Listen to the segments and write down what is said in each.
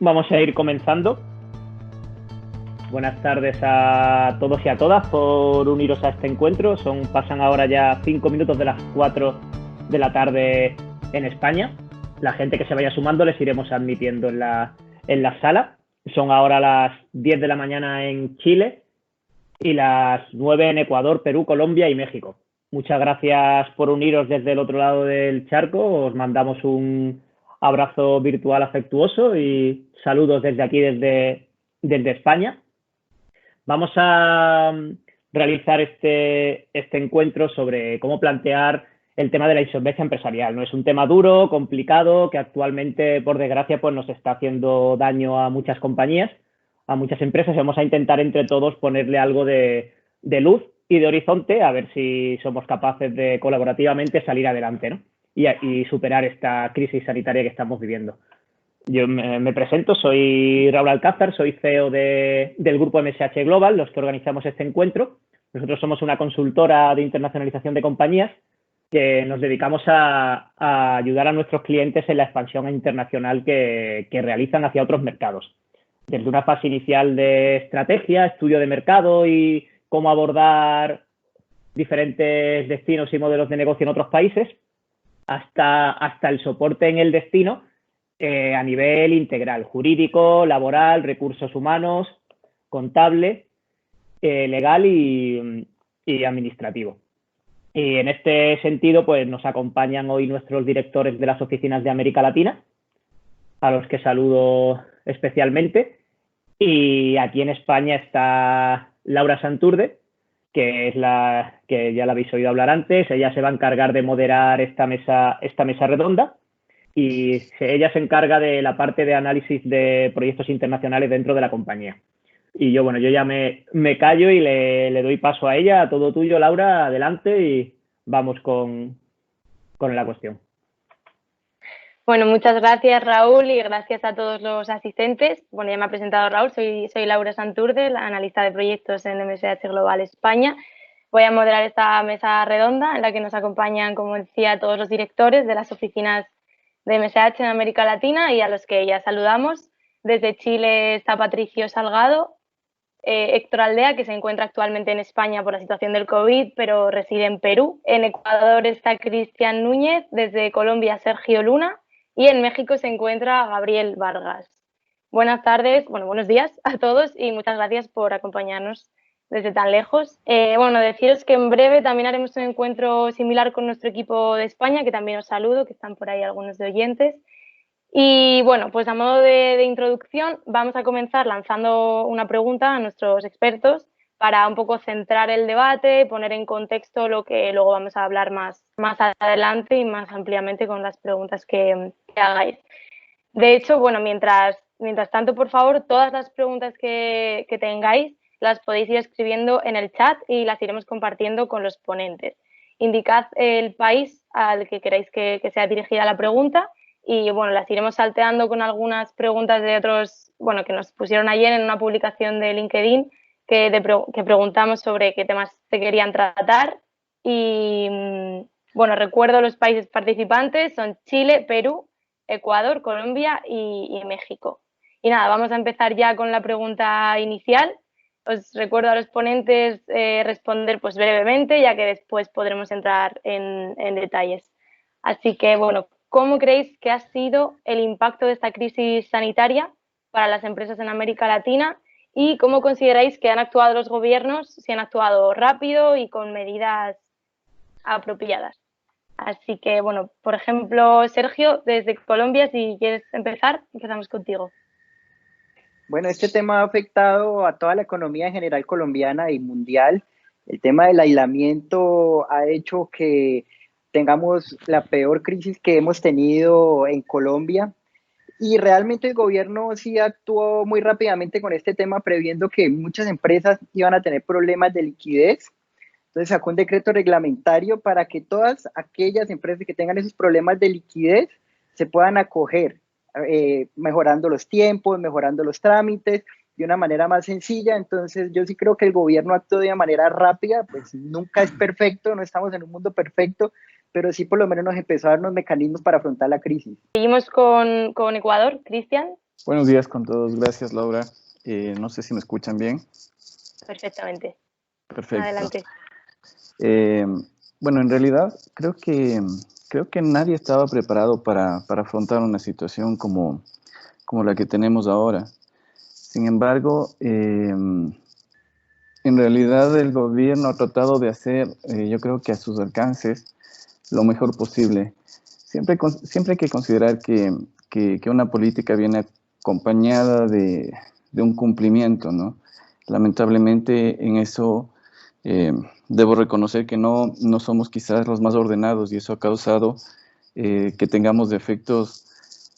Vamos a ir comenzando. Buenas tardes a todos y a todas por uniros a este encuentro. Pasan ahora ya 5 minutos de las 4 de la tarde en España. La gente que se vaya sumando les iremos admitiendo en la sala. Son ahora las 10 de la mañana en Chile y las 9 en Ecuador, Perú, Colombia y México. Muchas gracias por uniros desde el otro lado del charco. Os mandamos un abrazo virtual afectuoso y saludos desde aquí, desde España. Vamos a realizar este encuentro sobre cómo plantear el tema de la insolvencia empresarial. No es un tema duro, complicado, que actualmente, por desgracia, pues nos está haciendo daño a muchas compañías, a muchas empresas, y vamos a intentar entre todos ponerle algo de luz y de horizonte, a ver si somos capaces de colaborativamente salir adelante, ¿no? Y superar esta crisis sanitaria que estamos viviendo. Yo me presento, soy Raúl Alcázar, soy CEO del grupo MSH Global, los que organizamos este encuentro. Nosotros somos una consultora de internacionalización de compañías que nos dedicamos a ayudar a nuestros clientes en la expansión internacional que realizan hacia otros mercados. Desde una fase inicial de estrategia, estudio de mercado y cómo abordar diferentes destinos y modelos de negocio en otros países, hasta el soporte en el destino a nivel integral, jurídico, laboral, recursos humanos, contable, legal y administrativo. Y en este sentido, pues nos acompañan hoy nuestros directores de las oficinas de América Latina, a los que saludo especialmente. Y aquí en España está Laura Santurde, que ya la habéis oído hablar antes. Ella se va a encargar de moderar esta mesa redonda. Y ella se encarga de la parte de análisis de proyectos internacionales dentro de la compañía. Y yo ya me callo y le doy paso a ella. Todo tuyo, Laura, adelante y vamos con la cuestión. Bueno, muchas gracias, Raúl, y gracias a todos los asistentes. Bueno, ya me ha presentado Raúl, soy Laura Santurde, la analista de proyectos en MSH Global España. Voy a moderar esta mesa redonda en la que nos acompañan, como decía, todos los directores de las oficinas de MSH en América Latina y a los que ya saludamos. Desde Chile está Patricio Salgado, Héctor Aldea, que se encuentra actualmente en España por la situación del COVID, pero reside en Perú. En Ecuador está Cristian Núñez, desde Colombia Sergio Luna y en México se encuentra Gabriel Vargas. Buenas tardes, buenos días a todos y muchas gracias por acompañarnos desde tan lejos. Deciros que en breve también haremos un encuentro similar con nuestro equipo de España, que también os saludo, que están por ahí algunos de oyentes. Y bueno, pues a modo de introducción vamos a comenzar lanzando una pregunta a nuestros expertos para un poco centrar el debate, poner en contexto lo que luego vamos a hablar más adelante y más ampliamente con las preguntas que hagáis. De hecho, mientras tanto, por favor, todas las preguntas que tengáis las podéis ir escribiendo en el chat y las iremos compartiendo con los ponentes. Indicad el país al que queráis que sea dirigida la pregunta y las iremos salteando con algunas preguntas de otros, que nos pusieron ayer en una publicación de LinkedIn que preguntamos sobre qué temas se querían tratar. Y recuerdo los países participantes son Chile, Perú, Ecuador, Colombia y México. Y nada, vamos a empezar ya con la pregunta inicial. Os recuerdo a los ponentes responder pues brevemente, ya que después podremos entrar en detalles. Así que, ¿cómo creéis que ha sido el impacto de esta crisis sanitaria para las empresas en América Latina? ¿Y cómo consideráis que han actuado los gobiernos, si han actuado rápido y con medidas apropiadas? Así que, por ejemplo, Sergio, desde Colombia, si quieres empezar, empezamos contigo. Bueno, este tema ha afectado a toda la economía en general colombiana y mundial. El tema del aislamiento ha hecho que tengamos la peor crisis que hemos tenido en Colombia. Y realmente el gobierno sí actuó muy rápidamente con este tema, previendo que muchas empresas iban a tener problemas de liquidez. Entonces sacó un decreto reglamentario para que todas aquellas empresas que tengan esos problemas de liquidez se puedan acoger, mejorando los tiempos, mejorando los trámites, de una manera más sencilla. Entonces yo sí creo que el gobierno actuó de una manera rápida, pues nunca es perfecto, no estamos en un mundo perfecto, pero sí por lo menos nos empezó a dar unos mecanismos para afrontar la crisis. Seguimos con Ecuador, Cristian. Buenos días con todos, gracias Laura. No sé si me escuchan bien. Perfectamente. Perfecto. Adelante. Bueno, en realidad creo que nadie estaba preparado para afrontar una situación como la que tenemos ahora. Sin embargo, en realidad el gobierno ha tratado de hacer, yo creo que a sus alcances, lo mejor posible. Siempre hay que considerar que una política viene acompañada de un cumplimiento, ¿no? Lamentablemente en eso debo reconocer que no somos quizás los más ordenados, y eso ha causado que tengamos defectos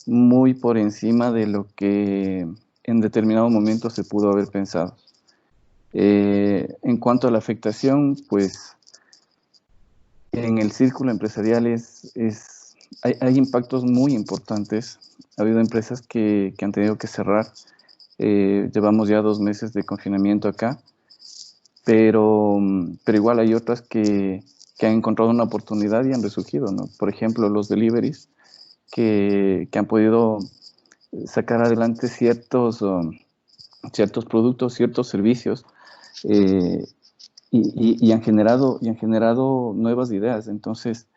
muy por encima de lo que en determinado momento se pudo haber pensado. En cuanto a la afectación, pues en el círculo empresarial hay impactos muy importantes. Ha habido empresas que han tenido que cerrar. Llevamos ya 2 meses de confinamiento acá, pero igual hay otras que han encontrado una oportunidad y han resurgido, ¿no? Por ejemplo, los deliveries que han podido sacar adelante ciertos productos, ciertos servicios, y han generado nuevas ideas. Entonces,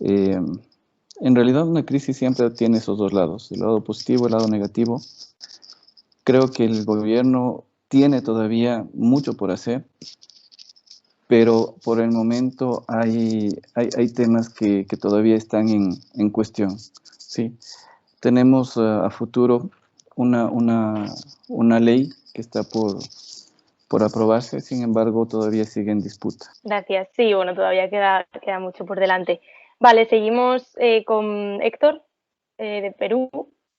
en realidad una crisis siempre tiene esos dos lados, el lado positivo, el lado negativo. Creo que el gobierno tiene todavía mucho por hacer, pero por el momento hay temas que todavía están en cuestión, ¿sí? Tenemos a futuro una ley que está por aprobarse, sin embargo todavía sigue en disputa. Gracias. Sí, bueno, todavía queda mucho por delante. Vale, seguimos con Héctor, de Perú.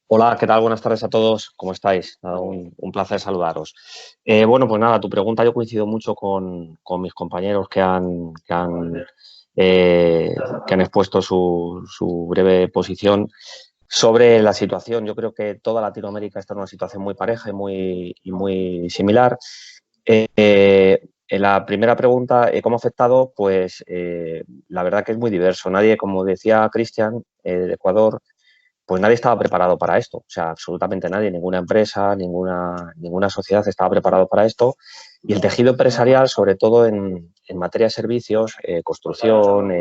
Hola, ¿qué tal? Buenas tardes a todos. ¿Cómo estáis? Un placer saludaros. Bueno, pues nada, tu pregunta, yo coincido mucho con mis compañeros que han expuesto su breve posición sobre la situación. Yo creo que toda Latinoamérica está en una situación muy pareja y muy similar. En la primera pregunta, ¿cómo ha afectado? Pues la verdad que es muy diverso. Nadie, como decía Cristian, de Ecuador, pues nadie estaba preparado para esto. O sea, absolutamente nadie, ninguna empresa, ninguna sociedad estaba preparado para esto. Y el tejido empresarial, sobre todo en materia de servicios, construcción,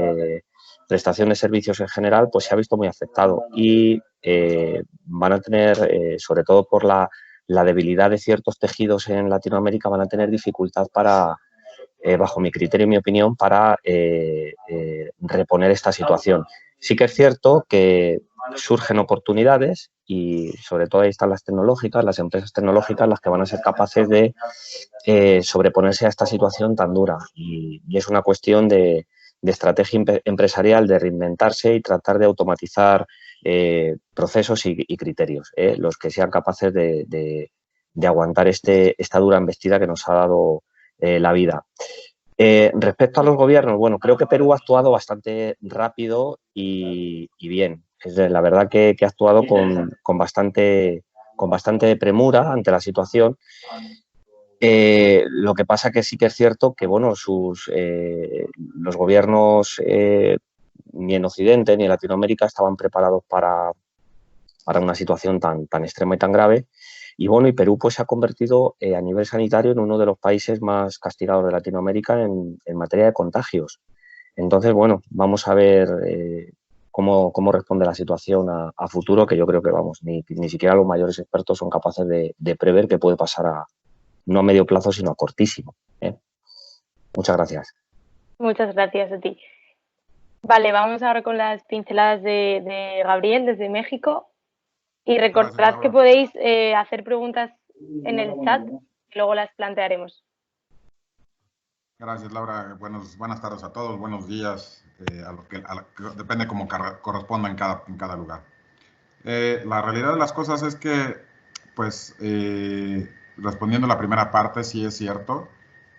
prestación de servicios en general, pues se ha visto muy afectado. Y van a tener, sobre todo por la debilidad de ciertos tejidos en Latinoamérica, van a tener dificultad para, bajo mi criterio y mi opinión, para reponer esta situación. Sí que es cierto que surgen oportunidades y sobre todo ahí están las tecnológicas, las empresas tecnológicas, las que van a ser capaces de sobreponerse a esta situación tan dura. Y es una cuestión de estrategia empresarial, de reinventarse y tratar de automatizar procesos y criterios, los que sean capaces de aguantar esta dura embestida que nos ha dado la vida. Respecto a los gobiernos, bueno, creo que Perú ha actuado bastante rápido y bien. La verdad que ha actuado con bastante premura ante la situación. Lo que pasa que sí que es cierto que, bueno, los gobiernos ni en Occidente ni en Latinoamérica estaban preparados para una situación tan extrema y tan grave. Y bueno, y Perú pues se ha convertido a nivel sanitario en uno de los países más castigados de Latinoamérica en materia de contagios. Entonces, bueno, vamos a ver cómo responde la situación a futuro, que yo creo que, vamos, ni siquiera los mayores expertos son capaces de prever qué puede pasar no a medio plazo, sino a cortísimo. Muchas gracias. Muchas gracias a ti. Vale, vamos ahora con las pinceladas de Gabriel desde México. Y recordad que podéis hacer preguntas en el chat y luego las plantearemos. Gracias, Laura. Buenas tardes a todos. Buenos días. Depende cómo corresponda en cada lugar. La realidad de las cosas es que, pues, respondiendo a la primera parte, sí es cierto.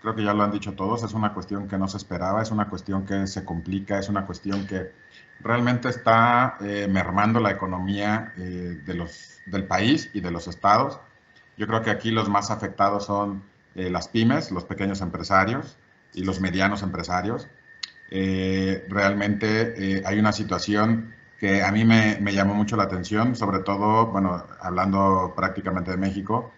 Creo que ya lo han dicho todos. Es una cuestión que no se esperaba. Es una cuestión que se complica. Es una cuestión que realmente está mermando la economía del país y de los estados. Yo creo que aquí los más afectados son las pymes, los pequeños empresarios y los medianos empresarios. Realmente hay una situación que a mí me llamó mucho la atención, sobre todo, bueno, hablando prácticamente de México,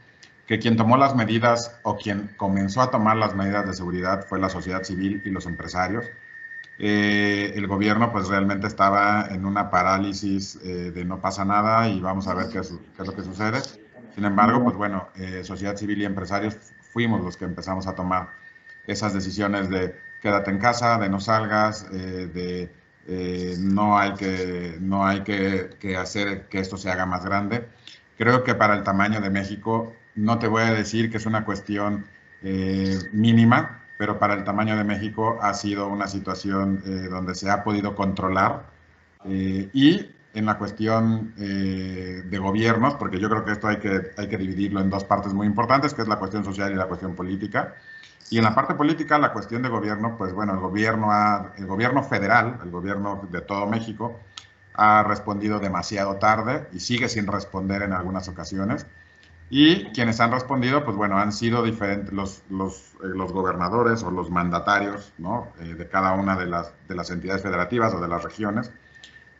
que quien tomó las medidas o quien comenzó a tomar las medidas de seguridad fue la sociedad civil y los empresarios. El gobierno pues realmente estaba en una parálisis de no pasa nada y vamos a ver qué es lo que sucede. Sin embargo, pues bueno, sociedad civil y empresarios fuimos los que empezamos a tomar esas decisiones de quédate en casa, de no salgas, de no hay que hacer que esto se haga más grande. Creo que para el tamaño de México, no te voy a decir que es una cuestión mínima, pero para el tamaño de México ha sido una situación donde se ha podido controlar y en la cuestión de gobiernos, porque yo creo que esto hay que dividirlo en dos partes muy importantes, que es la cuestión social y la cuestión política. Y en la parte política, la cuestión de gobierno, pues bueno, el gobierno federal, el gobierno de todo México, ha respondido demasiado tarde y sigue sin responder en algunas ocasiones. Y quienes han respondido, pues bueno, han sido diferentes los gobernadores o los mandatarios, ¿no? De cada una de las entidades federativas o de las regiones,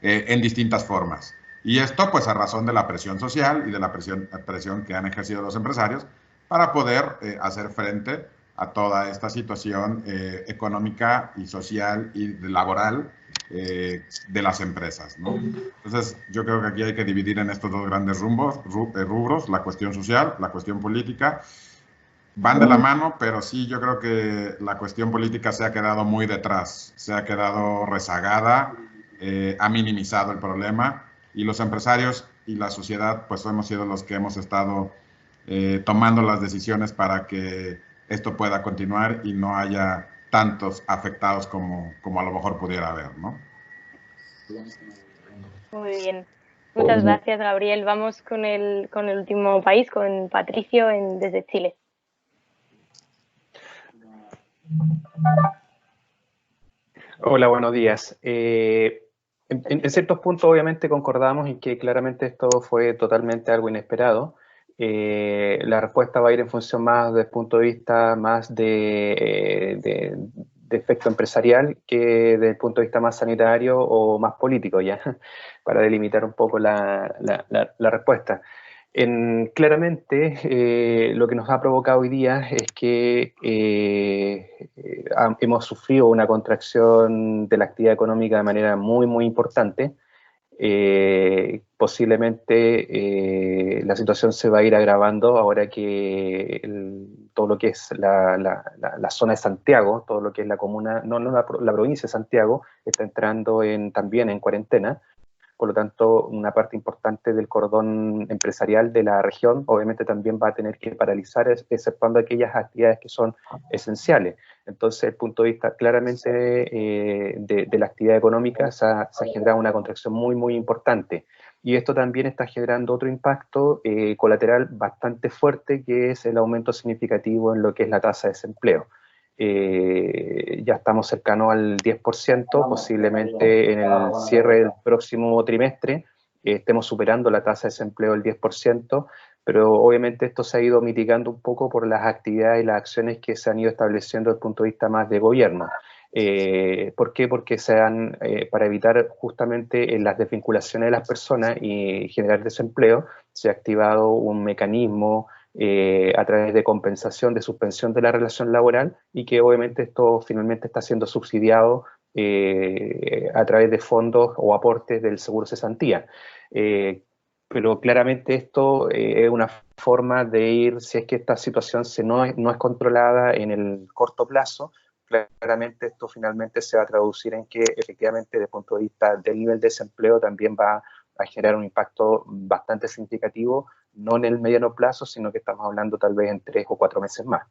en distintas formas. Y esto, pues, a razón de la presión social y de la presión que han ejercido los empresarios para poder hacer frente a toda esta situación económica y social y laboral de las empresas, ¿no? Entonces, yo creo que aquí hay que dividir en estos dos grandes rubros, la cuestión social, la cuestión política. Van de la mano, pero sí, yo creo que la cuestión política se ha quedado muy detrás, se ha quedado rezagada, ha minimizado el problema y los empresarios y la sociedad, pues hemos sido los que hemos estado tomando las decisiones para que esto pueda continuar y no haya tantos afectados como a lo mejor pudiera haber, ¿no? Muy bien. Muchas gracias, Gabriel. Vamos con el último país, con Patricio desde Chile. Hola, buenos días. En ciertos puntos, obviamente, concordamos en que claramente esto fue totalmente algo inesperado. La respuesta va a ir en función más desde el punto de vista más de efecto empresarial que desde el punto de vista más sanitario o más político, ya, para delimitar un poco la respuesta. Claramente, lo que nos ha provocado hoy día es que hemos sufrido una contracción de la actividad económica de manera muy, muy importante. Posiblemente la situación se va a ir agravando ahora que todo lo que es la zona de Santiago, todo lo que es la comuna, no la provincia de Santiago, está entrando también en cuarentena. Por lo tanto, una parte importante del cordón empresarial de la región obviamente también va a tener que paralizar, exceptuando aquellas actividades que son esenciales. Entonces, desde el punto de vista claramente de la actividad económica, se ha generado una contracción muy, muy importante. Y esto también está generando otro impacto colateral bastante fuerte, que es el aumento significativo en lo que es la tasa de desempleo. Ya estamos cercanos al 10%, posiblemente en el cierre del próximo trimestre estemos superando la tasa de desempleo del 10%, pero obviamente esto se ha ido mitigando un poco por las actividades y las acciones que se han ido estableciendo desde el punto de vista más de gobierno. ¿Por qué? Porque para evitar justamente las desvinculaciones de las personas y generar desempleo, se ha activado un mecanismo a través de compensación, de suspensión de la relación laboral, y que obviamente esto finalmente está siendo subsidiado a través de fondos o aportes del seguro cesantía. Pero claramente esto es una forma de ir, si es que esta situación no es controlada en el corto plazo, claramente esto finalmente se va a traducir en que efectivamente desde el punto de vista del nivel de desempleo también va a generar un impacto bastante significativo, no en el mediano plazo, sino que estamos hablando tal vez en 3 o 4 meses más.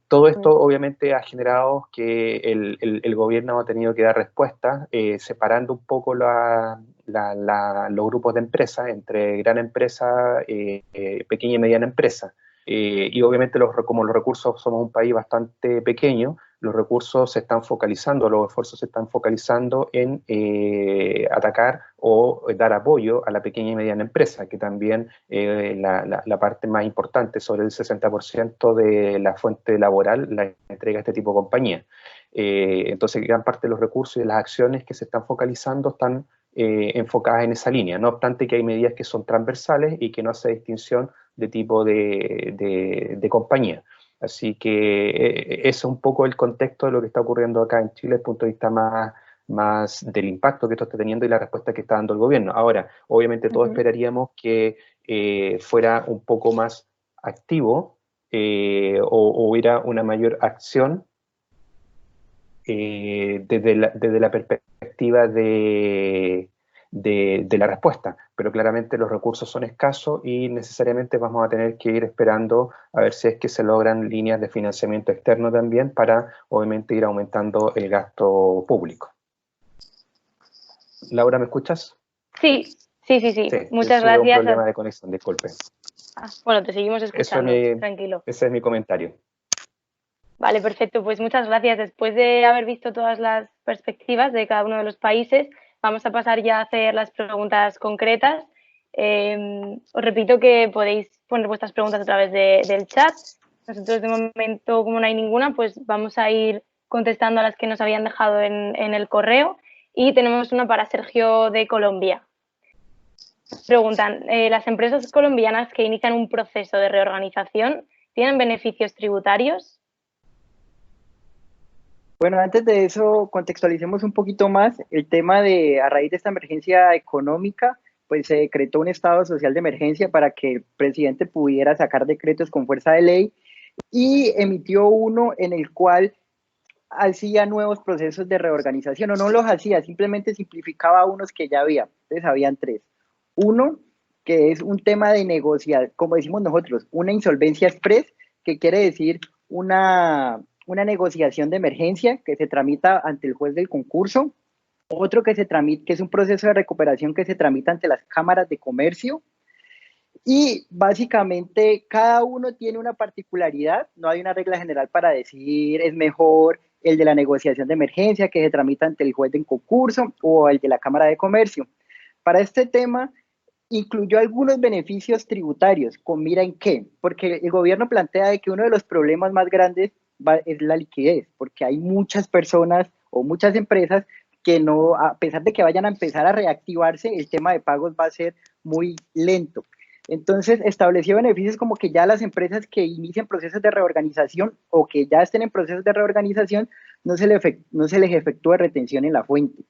Todo esto obviamente ha generado que el gobierno ha tenido que dar respuesta, separando un poco los grupos de empresas entre gran empresa, pequeña y mediana empresa. Y obviamente como los recursos somos un país bastante pequeño, los recursos se están focalizando, los esfuerzos se están focalizando en atacar o dar apoyo a la pequeña y mediana empresa, que también la parte más importante, sobre el 60% de la fuente laboral la entrega este tipo de compañía. Entonces, gran parte de los recursos y de las acciones que se están focalizando están enfocadas en esa línea, no obstante que hay medidas que son transversales y que no hace distinción de tipo de compañía. Así que ese es un poco el contexto de lo que está ocurriendo acá en Chile desde el punto de vista más del impacto que esto está teniendo y la respuesta que está dando el gobierno. Ahora, obviamente todos esperaríamos que fuera un poco más activo o hubiera una mayor acción desde la perspectiva de la respuesta, pero claramente los recursos son escasos y necesariamente vamos a tener que ir esperando a ver si es que se logran líneas de financiamiento externo también para obviamente ir aumentando el gasto público. Laura, ¿me escuchas? Sí. Muchas gracias. Un problema de conexión, disculpe. Bueno, te seguimos escuchando, tranquilo. Ese es mi comentario. Vale, perfecto. Pues muchas gracias. Después de haber visto todas las perspectivas de cada uno de los países, vamos a pasar ya a hacer las preguntas concretas. Os repito que podéis poner vuestras preguntas a través del chat. Nosotros de momento, como no hay ninguna, pues vamos a ir contestando a las que nos habían dejado en el correo. Y tenemos una para Sergio de Colombia. Preguntan, ¿las empresas colombianas que inician un proceso de reorganización tienen beneficios tributarios? Bueno, antes de eso, contextualicemos un poquito más el tema de, a raíz de esta emergencia económica, pues se decretó un estado social de emergencia para que el presidente pudiera sacar decretos con fuerza de ley y emitió uno en el cual hacía nuevos procesos de reorganización, o no los hacía, simplemente simplificaba unos que ya había. Entonces habían tres. Uno, que es un tema de negociar, como decimos nosotros, una insolvencia express, que quiere decir una negociación de emergencia que se tramita ante el juez del concurso. Otro que es un proceso de recuperación que se tramita ante las cámaras de comercio. Y básicamente cada uno tiene una particularidad, no hay una regla general para decir es mejor el de la negociación de emergencia que se tramita ante el juez del concurso o el de la cámara de comercio. Para este tema incluyó algunos beneficios tributarios, con mira en qué, porque el gobierno plantea de que uno de los problemas más grandes es la liquidez, porque hay muchas personas o muchas empresas que no, a pesar de que vayan a empezar a reactivarse, el tema de pagos va a ser muy lento. Entonces, estableció beneficios como que ya las empresas que inician procesos de reorganización o que ya estén en procesos de reorganización, no se les efectúa retención en la fuente.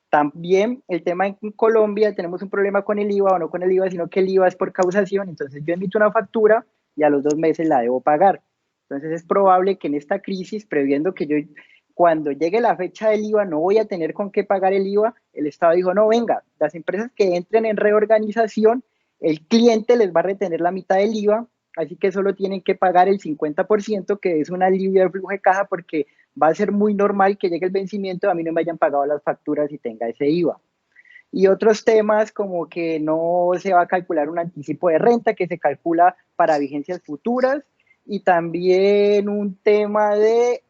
También el tema en Colombia, tenemos un problema con el IVA, o no con el IVA, sino que el IVA es por causación. Entonces yo emito una factura y a los 2 meses la debo pagar. Entonces es probable que en esta crisis, previendo que yo cuando llegue la fecha del IVA no voy a tener con qué pagar el IVA, el Estado dijo, no, venga, las empresas que entren en reorganización, el cliente les va a retener la mitad del IVA, así que solo tienen que pagar el 50%, que es un alivio del flujo de caja, porque va a ser muy normal que llegue el vencimiento, a mí no me hayan pagado las facturas y tenga ese IVA. Y otros temas como que no se va a calcular un anticipo de renta, que se calcula para vigencias futuras, y también un tema de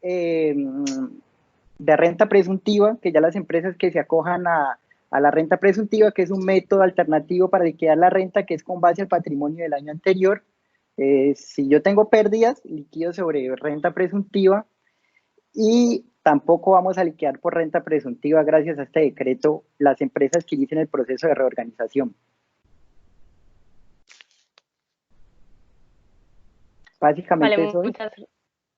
renta presuntiva, que ya las empresas que se acojan a la renta presuntiva, que es un método alternativo para liquidar la renta, que es con base al patrimonio del año anterior. Si yo tengo pérdidas, liquido sobre renta presuntiva, y tampoco vamos a liquidar por renta presuntiva gracias a este decreto las empresas que inicien el proceso de reorganización. Básicamente vale, eso.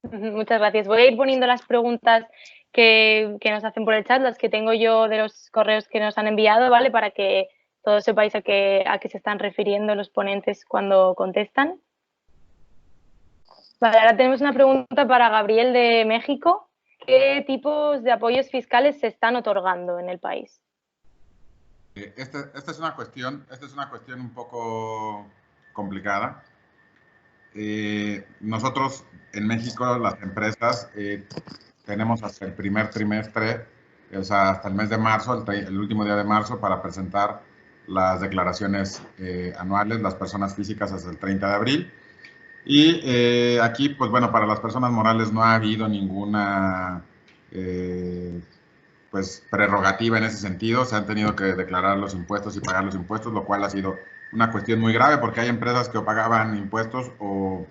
Muchas gracias. Voy a ir poniendo las preguntas que nos hacen por el chat, las que tengo yo de los correos que nos han enviado, ¿vale? Para que todos sepáis a qué se están refiriendo los ponentes cuando contestan. Vale, ahora tenemos una pregunta para Gabriel de México. ¿Qué tipos de apoyos fiscales se están otorgando en el país? Esta es una cuestión un poco complicada. Nosotros en México, las empresas, tenemos hasta el primer trimestre, o sea, hasta el mes de marzo, el último día de marzo, para presentar las declaraciones anuales, las personas físicas hasta el 30 de abril. Y aquí, pues bueno, para las personas morales no ha habido ninguna pues prerrogativa en ese sentido. Se han tenido que declarar los impuestos y pagar los impuestos, lo cual ha sido una cuestión muy grave porque hay empresas que o pagaban impuestos o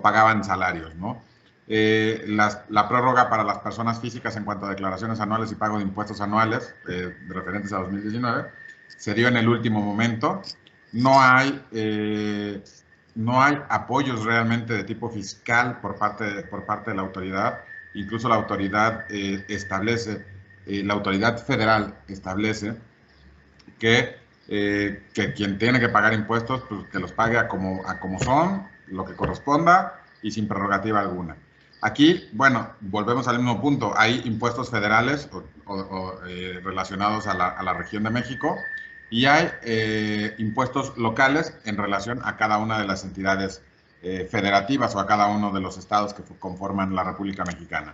pagaban salarios, ¿no? La prórroga para las personas físicas en cuanto a declaraciones anuales y pago de impuestos anuales referentes a 2019 se dio en el último momento. No hay apoyos realmente de tipo fiscal por parte de la autoridad. Incluso la autoridad la autoridad federal establece que quien tiene que pagar impuestos, pues que los pague a como son, lo que corresponda y sin prerrogativa alguna. Aquí, bueno, volvemos al mismo punto. Hay impuestos federales relacionados a la región de México y hay impuestos locales en relación a cada una de las entidades federativas o a cada uno de los estados que conforman la República Mexicana.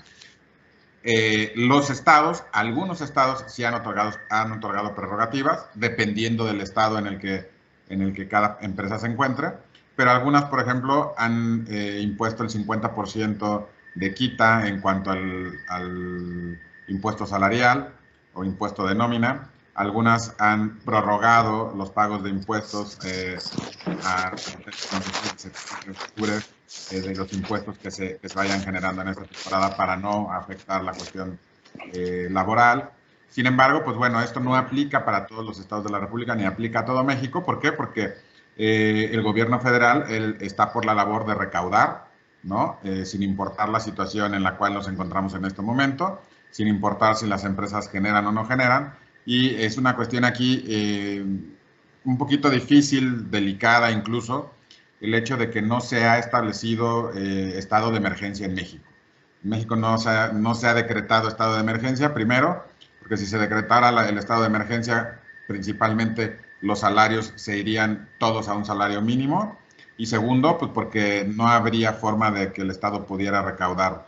Los estados, algunos estados sí han otorgado prerrogativas, dependiendo del estado en el que cada empresa se encuentre, pero algunas, por ejemplo, han impuesto el 50% de quita en cuanto al impuesto salarial o impuesto de nómina. Algunas han prorrogado los pagos de impuestos de los impuestos que se vayan generando en esta temporada para no afectar la cuestión laboral. Sin embargo, pues bueno, esto no aplica para todos los estados de la República ni aplica a todo México. ¿Por qué? Porque el gobierno federal está por la labor de recaudar, ¿no? Sin importar la situación en la cual nos encontramos en este momento, sin importar si las empresas generan o no generan. Y es una cuestión aquí un poquito difícil, delicada incluso, el hecho de que no se ha establecido estado de emergencia en México. En México no se ha decretado estado de emergencia, primero, porque si se decretara el estado de emergencia, principalmente los salarios se irían todos a un salario mínimo, y segundo, pues porque no habría forma de que el Estado pudiera recaudar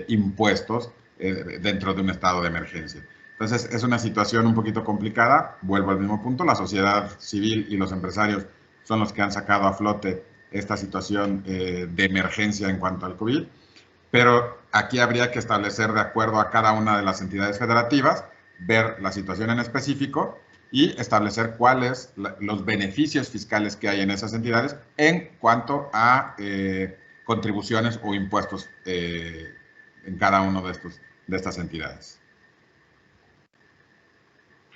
impuestos dentro de un estado de emergencia. Entonces, es una situación un poquito complicada. Vuelvo al mismo punto, la sociedad civil y los empresarios son los que han sacado a flote esta situación de emergencia en cuanto al COVID, pero aquí habría que establecer de acuerdo a cada una de las entidades federativas, ver la situación en específico y establecer cuáles los beneficios fiscales que hay en esas entidades en cuanto a contribuciones o impuestos en cada uno de estas entidades.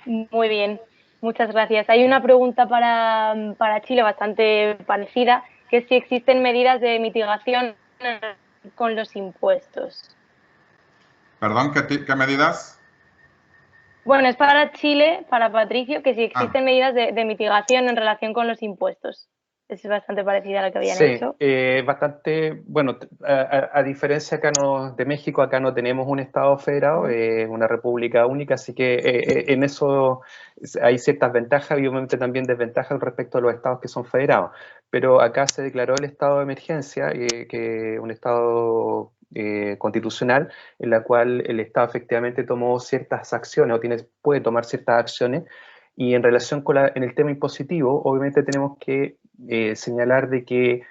Muy bien, muchas gracias. Hay una pregunta para Chile bastante parecida, que es si existen medidas de mitigación con los impuestos. ¿Perdón? ¿Qué medidas? Bueno, es para Chile, para Patricio, que si existen medidas de mitigación en relación con los impuestos. Es bastante parecida a la que habían hecho. Sí, bastante, bueno, a diferencia acá de México, acá no tenemos un Estado federado, una república única, así que en eso hay ciertas ventajas y obviamente también desventajas respecto a los estados que son federados. Pero acá se declaró el estado de emergencia, que un estado constitucional, en la cual el Estado efectivamente tomó ciertas acciones o puede tomar ciertas acciones. Y en relación con en el tema impositivo, obviamente tenemos que señalar de que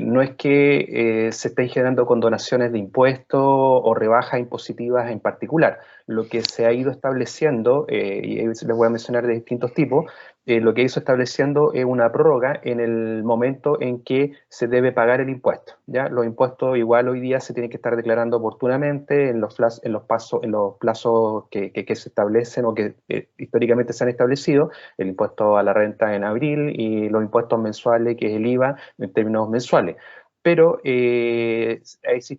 no es que se estén generando condonaciones de impuestos o rebajas impositivas en particular. Lo que se ha ido estableciendo, y les voy a mencionar de distintos tipos, lo que hizo estableciendo es una prórroga en el momento en que se debe pagar el impuesto, ¿ya? Los impuestos igual hoy día se tienen que estar declarando oportunamente en los plazos que se establecen o que históricamente se han establecido, el impuesto a la renta en abril y los impuestos mensuales, que es el IVA, en términos mensuales. Pero se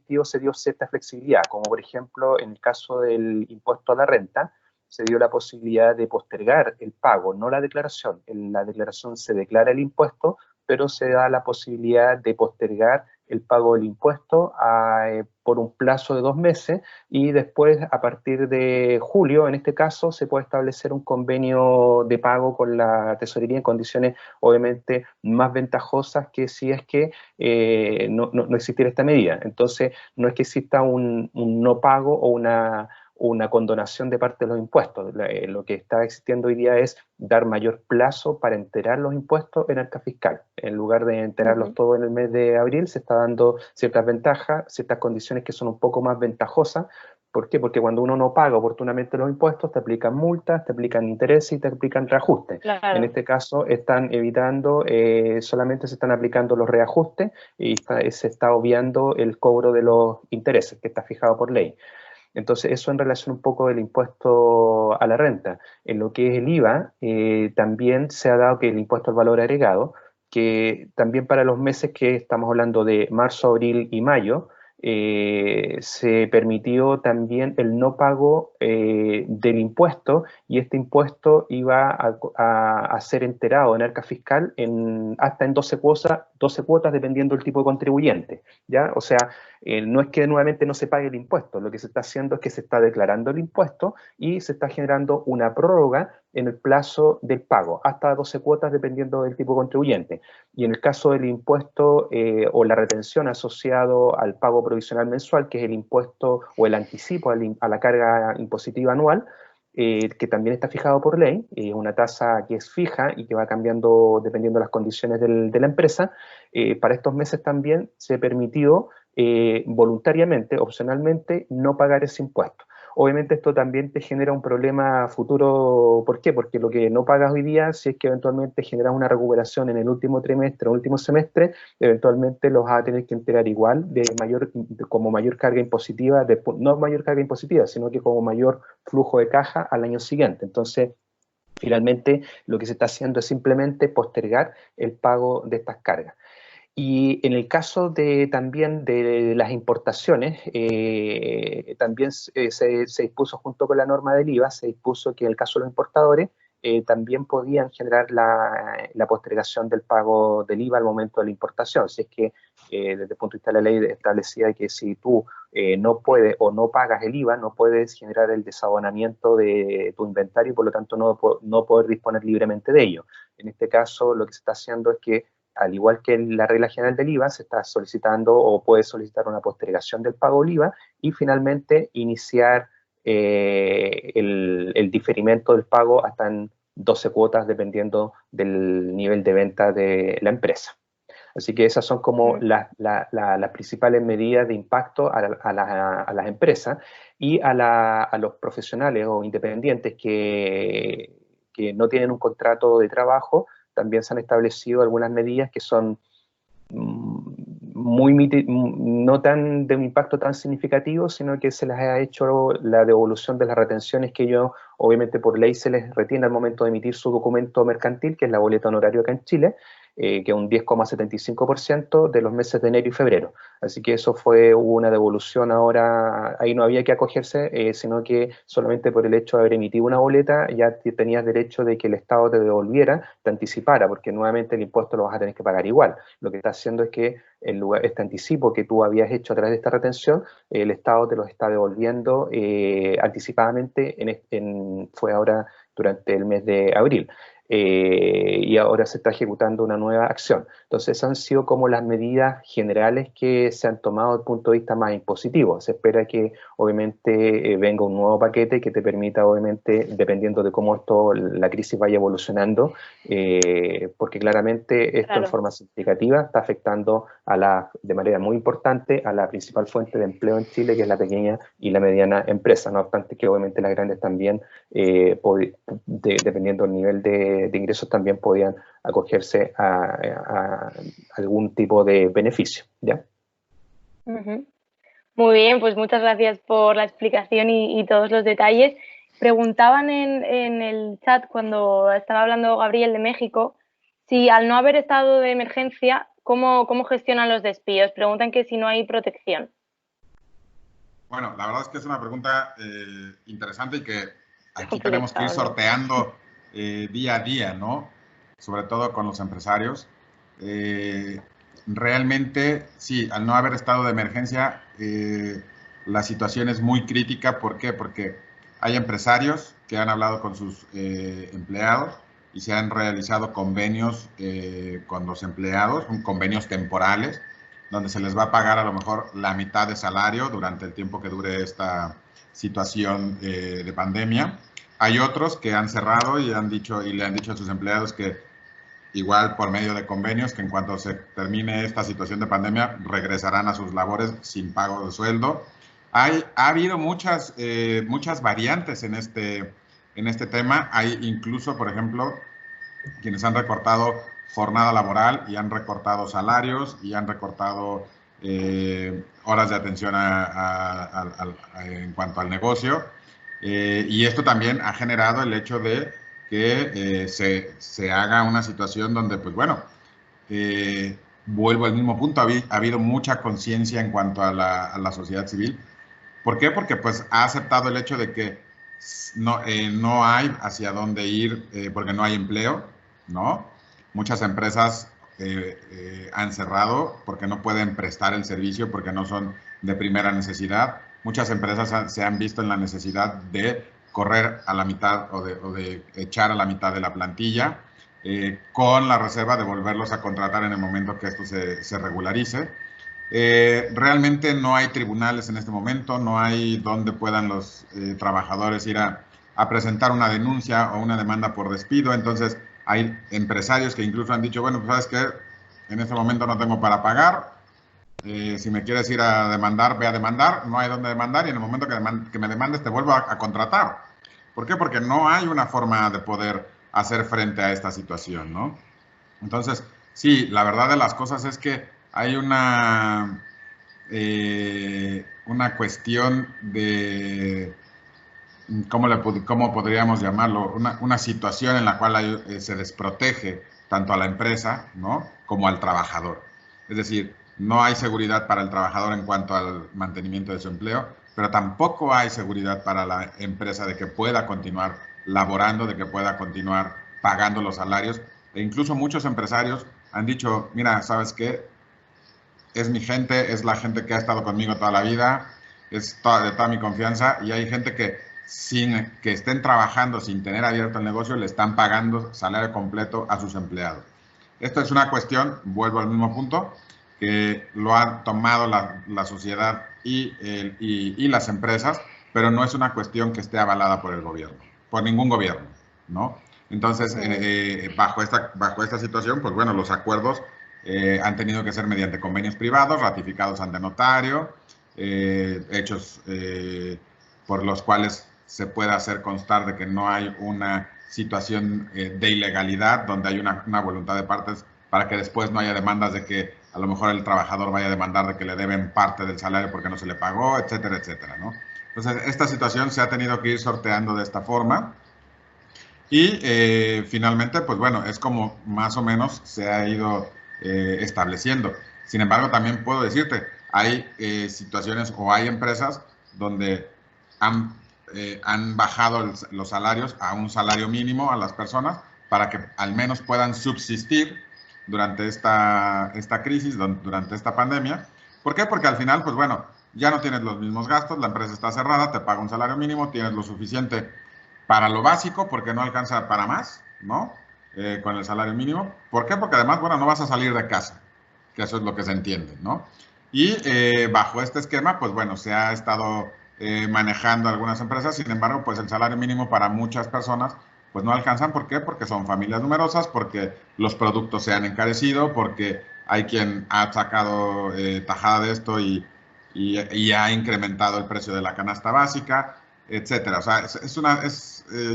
dio cierta flexibilidad, como por ejemplo en el caso del impuesto a la renta, se dio la posibilidad de postergar el pago, no la declaración. En la declaración se declara el impuesto, pero se da la posibilidad de postergar el pago del impuesto por un plazo de 2 meses y después, a partir de julio, en este caso, se puede establecer un convenio de pago con la tesorería en condiciones, obviamente, más ventajosas que si es que no existiera esta medida. Entonces, no es que exista un no pago o una condonación de parte de los impuestos. Lo que está existiendo hoy día es dar mayor plazo para enterar los impuestos en arca fiscal. En lugar de enterarlos todos en el mes de abril, se está dando ciertas ventajas, ciertas condiciones que son un poco más ventajosas. ¿Por qué? Porque cuando uno no paga oportunamente los impuestos, te aplican multas, te aplican intereses y te aplican reajustes. Claro. En este caso están evitando, solamente se están aplicando los reajustes y se está obviando el cobro de los intereses que está fijado por ley. Entonces, eso en relación un poco del impuesto a la renta. En lo que es el IVA, también se ha dado que el impuesto al valor agregado, que también para los meses que estamos hablando de marzo, abril y mayo, se permitió también el no pago del impuesto, y este impuesto iba a ser enterado en arca fiscal hasta en 12 cuotas dependiendo del tipo de contribuyente, ¿ya? O sea, no es que nuevamente no se pague el impuesto, lo que se está haciendo es que se está declarando el impuesto y se está generando una prórroga en el plazo del pago, hasta 12 cuotas dependiendo del tipo de contribuyente. Y en el caso del impuesto o la retención asociado al pago provisional mensual, que es el impuesto o el anticipo a la carga impositiva anual, que también está fijado por ley, una tasa que es fija y que va cambiando dependiendo de las condiciones de la empresa, para estos meses también se permitió voluntariamente, opcionalmente, no pagar ese impuesto. Obviamente esto también te genera un problema futuro. ¿Por qué? Porque lo que no pagas hoy día, si es que eventualmente generas una recuperación en el último trimestre o último semestre, eventualmente los vas a tener que entregar igual como mayor carga impositiva, no mayor carga impositiva, sino que como mayor flujo de caja al año siguiente. Entonces, finalmente, lo que se está haciendo es simplemente postergar el pago de estas cargas. Y en el caso también de las importaciones, también se dispuso junto con la norma del IVA, se dispuso que en el caso de los importadores también podían generar la postergación del pago del IVA al momento de la importación. Si es que desde el punto de vista de la ley establecía que si tú no puedes o no pagas el IVA, no puedes generar el desabonamiento de tu inventario y por lo tanto no poder disponer libremente de ello. En este caso lo que se está haciendo es que, al igual que en la regla general del IVA, se está solicitando o puede solicitar una postergación del pago del IVA y finalmente iniciar el diferimiento del pago hasta en 12 cuotas dependiendo del nivel de venta de la empresa. Así que esas son como las principales medidas de impacto a las empresas y a los profesionales o independientes que no tienen un contrato de trabajo. También se han establecido algunas medidas que son no tan de un impacto tan significativo, sino que se les ha hecho la devolución de las retenciones que ellos, obviamente por ley, se les retiene al momento de emitir su documento mercantil, que es la boleta honorario acá en Chile, que es un 10,75% de los meses de enero y febrero. Así que hubo una devolución ahora, ahí no había que acogerse, sino que solamente por el hecho de haber emitido una boleta ya tenías derecho de que el Estado te devolviera, te anticipara, porque nuevamente el impuesto lo vas a tener que pagar igual. Lo que está haciendo es que este anticipo que tú habías hecho a través de esta retención, el Estado te lo está devolviendo anticipadamente, fue ahora durante el mes de abril. Y ahora se está ejecutando una nueva acción. Entonces, esas han sido como las medidas generales que se han tomado desde el punto de vista más impositivo. Se espera que, obviamente, venga un nuevo paquete que te permita, obviamente, dependiendo de cómo la crisis vaya evolucionando, porque claramente esto en forma significativa está afectando de manera muy importante a la principal fuente de empleo en Chile, que es la pequeña y la mediana empresa. No obstante que, obviamente, las grandes también, dependiendo del nivel de ingresos, también podían acogerse a algún tipo de beneficio, ¿ya? Muy bien, pues muchas gracias por la explicación y todos los detalles. Preguntaban en el chat, cuando estaba hablando Gabriel de México, si al no haber estado de emergencia, ¿cómo gestionan los despidos? Preguntan que si no hay protección. Bueno, la verdad es que es una pregunta interesante y que aquí tenemos que ir sorteando día a día, ¿no? Sobre todo con los empresarios. Realmente, sí, al no haber estado de emergencia, la situación es muy crítica. ¿Por qué? Porque hay empresarios que han hablado con sus empleados y se han realizado convenios con los empleados, convenios temporales, donde se les va a pagar a lo mejor la mitad de salario durante el tiempo que dure esta situación de pandemia. Hay otros que han cerrado y le han dicho a sus empleados que igual por medio de convenios, que en cuanto se termine esta situación de pandemia regresarán a sus labores sin pago de sueldo. Ha habido muchas variantes en este tema. Hay incluso, por ejemplo, quienes han recortado jornada laboral y han recortado salarios y han recortado horas de atención en cuanto al negocio. Y esto también ha generado el hecho de que se haga una situación donde, pues bueno, vuelvo al mismo punto, ha habido mucha conciencia en cuanto a la sociedad civil. ¿Por qué? Porque pues ha aceptado el hecho de que no hay hacia dónde ir porque no hay empleo, ¿no? Muchas empresas han cerrado porque no pueden prestar el servicio, porque no son de primera necesidad. Muchas empresas se han visto en la necesidad de correr a la mitad o de echar a la mitad de la plantilla con la reserva de volverlos a contratar en el momento que esto se regularice. Realmente no hay tribunales en este momento, no hay donde puedan los trabajadores ir a presentar una denuncia o una demanda por despido. Entonces hay empresarios que incluso han dicho, bueno, pues sabes que en este momento no tengo para pagar, si me quieres ir a demandar, ve a demandar, no hay donde demandar y en el momento que me demandes te vuelvo a contratar. ¿Por qué? Porque no hay una forma de poder hacer frente a esta situación, ¿no? Entonces, sí, la verdad de las cosas es que hay una cuestión de, ¿cómo podríamos llamarlo? Una situación en la cual se desprotege tanto a la empresa, ¿no?, como al trabajador. Es decir, no hay seguridad para el trabajador en cuanto al mantenimiento de su empleo, pero tampoco hay seguridad para la empresa de que pueda continuar laborando, de que pueda continuar pagando los salarios. E incluso muchos empresarios han dicho, mira, ¿sabes qué? Es mi gente, es la gente que ha estado conmigo toda la vida, es de toda mi confianza, y hay gente que sin que estén trabajando, sin tener abierto el negocio, le están pagando salario completo a sus empleados. Esto es una cuestión, vuelvo al mismo punto, que lo han tomado la sociedad y las empresas, pero no es una cuestión que esté avalada por el gobierno, por ningún gobierno, ¿no? Entonces, bajo esta situación, pues bueno, los acuerdos han tenido que ser mediante convenios privados, ratificados ante notario, hechos por los cuales se puede hacer constar de que no hay una situación de ilegalidad, donde hay una voluntad de partes para que después no haya demandas de que a lo mejor el trabajador vaya a demandar de que le deben parte del salario porque no se le pagó, etcétera, etcétera, ¿no? Entonces, esta situación se ha tenido que ir sorteando de esta forma y finalmente, pues bueno, es como más o menos se ha ido estableciendo. Sin embargo, también puedo decirte, hay situaciones o hay empresas donde han bajado los salarios a un salario mínimo a las personas para que al menos puedan subsistir durante esta crisis, durante esta pandemia. ¿Por qué? Porque al final, pues bueno, ya no tienes los mismos gastos, la empresa está cerrada, te paga un salario mínimo, tienes lo suficiente para lo básico, porque no alcanza para más, ¿no? Con el salario mínimo. ¿Por qué? Porque además, bueno, no vas a salir de casa, que eso es lo que se entiende, ¿no? Y bajo este esquema, pues bueno, se ha estado manejando algunas empresas, sin embargo, pues el salario mínimo para muchas personas pues no alcanzan. ¿Por qué? Porque son familias numerosas, porque los productos se han encarecido, porque hay quien ha sacado tajada de esto y ha incrementado el precio de la canasta básica, etcétera. O sea,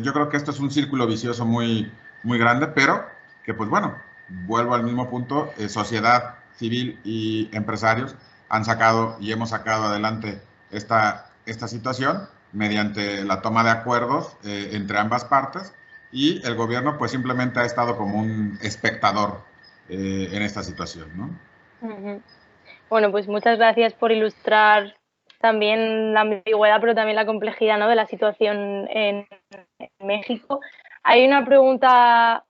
yo creo que esto es un círculo vicioso muy, muy grande, pero que pues bueno, vuelvo al mismo punto, sociedad civil y empresarios han sacado y hemos sacado adelante esta situación mediante la toma de acuerdos entre ambas partes, y el gobierno pues simplemente ha estado como un espectador en esta situación, ¿no? Uh-huh. Bueno, pues muchas gracias por ilustrar también la ambigüedad, pero también la complejidad, ¿no?, de la situación en México. Hay una pregunta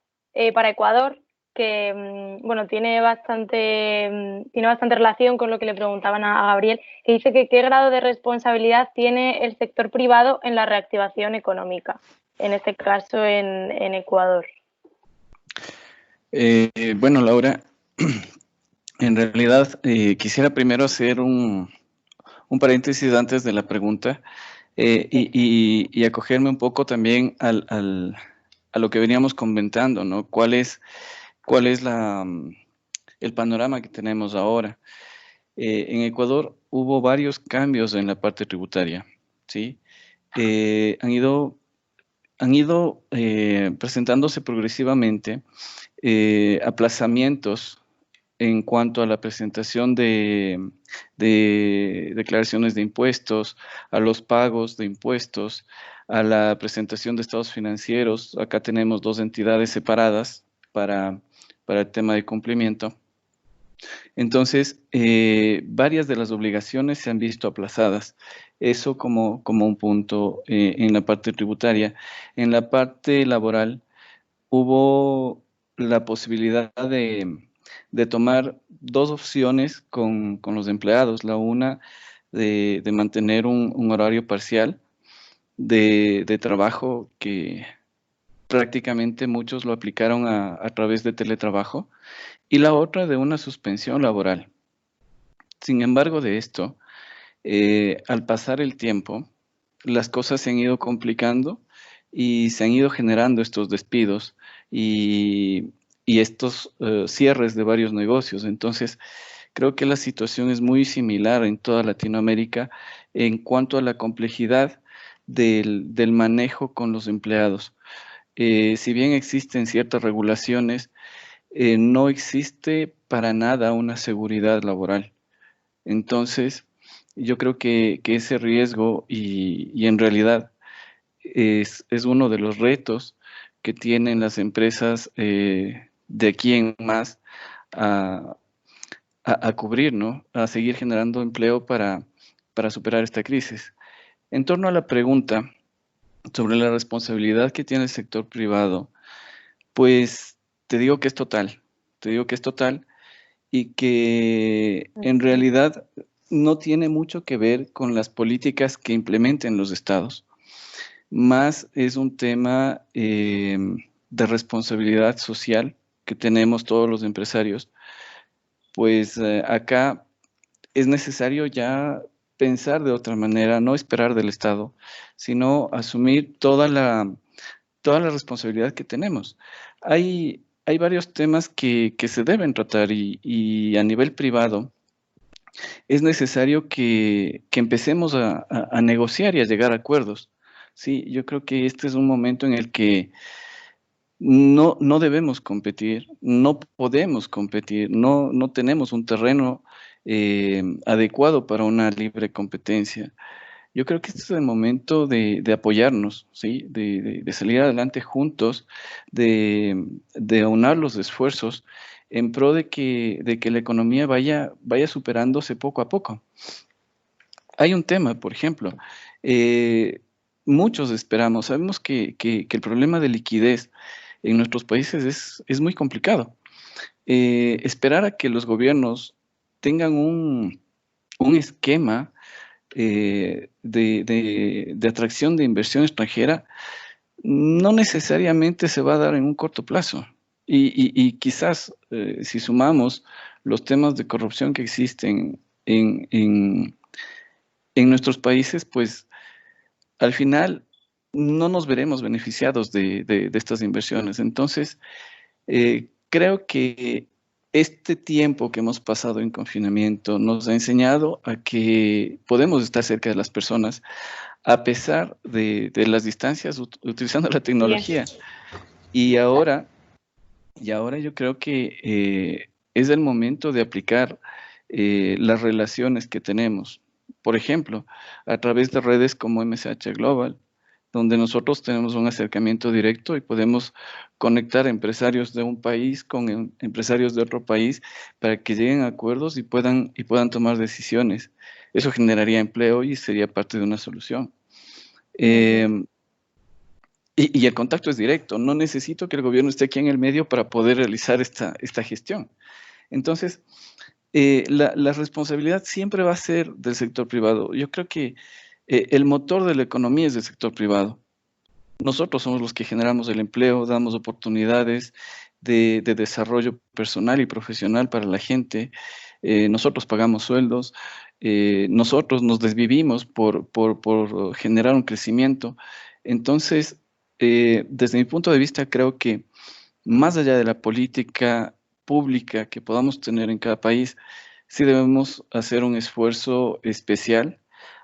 para Ecuador que, bueno, tiene bastante relación con lo que le preguntaban a Gabriel, que dice que qué grado de responsabilidad tiene el sector privado en la reactivación económica, en este caso en Ecuador. Bueno, Laura, en realidad quisiera primero hacer un paréntesis antes de la pregunta. y acogerme un poco también a lo que veníamos comentando, ¿no? ¿Cuál es el panorama que tenemos ahora? En Ecuador hubo varios cambios en la parte tributaria, ¿sí? Han ido presentándose progresivamente aplazamientos en cuanto a la presentación de declaraciones de impuestos, a los pagos de impuestos, a la presentación de estados financieros. Acá tenemos dos entidades separadas para el tema de cumplimiento. Entonces, varias de las obligaciones se han visto aplazadas. Eso como un punto en la parte tributaria. En la parte laboral hubo la posibilidad de tomar dos opciones con los empleados. La una de mantener un horario parcial de trabajo que prácticamente muchos lo aplicaron a través de teletrabajo, y la otra de una suspensión laboral. Sin embargo, de esto, al pasar el tiempo, las cosas se han ido complicando y se han ido generando estos despidos y estos cierres de varios negocios. Entonces, creo que la situación es muy similar en toda Latinoamérica en cuanto a la complejidad del manejo con los empleados. Si bien existen ciertas regulaciones, no existe para nada una seguridad laboral. Entonces, yo creo que ese riesgo y en realidad es uno de los retos que tienen las empresas de aquí en más a cubrir, ¿no? A seguir generando empleo para superar esta crisis. En torno a la pregunta sobre la responsabilidad que tiene el sector privado, pues te digo que es total, y que en realidad no tiene mucho que ver con las políticas que implementen los estados, más es un tema de responsabilidad social que tenemos todos los empresarios. Pues acá es necesario ya pensar de otra manera, no esperar del Estado, sino asumir toda la responsabilidad que tenemos. Hay varios temas que se deben tratar y a nivel privado es necesario que empecemos a negociar y a llegar a acuerdos. Sí, yo creo que este es un momento en el que no debemos competir, no podemos competir, no tenemos un terreno adecuado para una libre competencia. Yo creo que este es el momento de apoyarnos, ¿sí? De salir adelante juntos, de aunar los esfuerzos en pro de que la economía vaya superándose poco a poco. Hay un tema, por ejemplo, muchos esperamos, sabemos que el problema de liquidez en nuestros países es muy complicado. Esperar a que los gobiernos tengan un esquema de atracción de inversión extranjera no necesariamente se va a dar en un corto plazo. Y quizás si sumamos los temas de corrupción que existen en nuestros países, pues al final no nos veremos beneficiados de estas inversiones. Entonces, creo que este tiempo que hemos pasado en confinamiento nos ha enseñado a que podemos estar cerca de las personas a pesar de las distancias utilizando la tecnología. Y ahora yo creo que es el momento de aplicar las relaciones que tenemos. Por ejemplo, a través de redes como MSH Global, donde nosotros tenemos un acercamiento directo y podemos conectar empresarios de un país con empresarios de otro país para que lleguen a acuerdos y puedan tomar decisiones. Eso generaría empleo y sería parte de una solución. Y el contacto es directo. No necesito que el gobierno esté aquí en el medio para poder realizar esta gestión. Entonces, la responsabilidad siempre va a ser del sector privado. Yo creo que el motor de la economía es del sector privado. Nosotros somos los que generamos el empleo, damos oportunidades de desarrollo personal y profesional para la gente. Nosotros pagamos sueldos nosotros nos desvivimos por generar un crecimiento. Entonces, desde mi punto de vista, creo que más allá de la política pública que podamos tener en cada país, sí debemos hacer un esfuerzo especial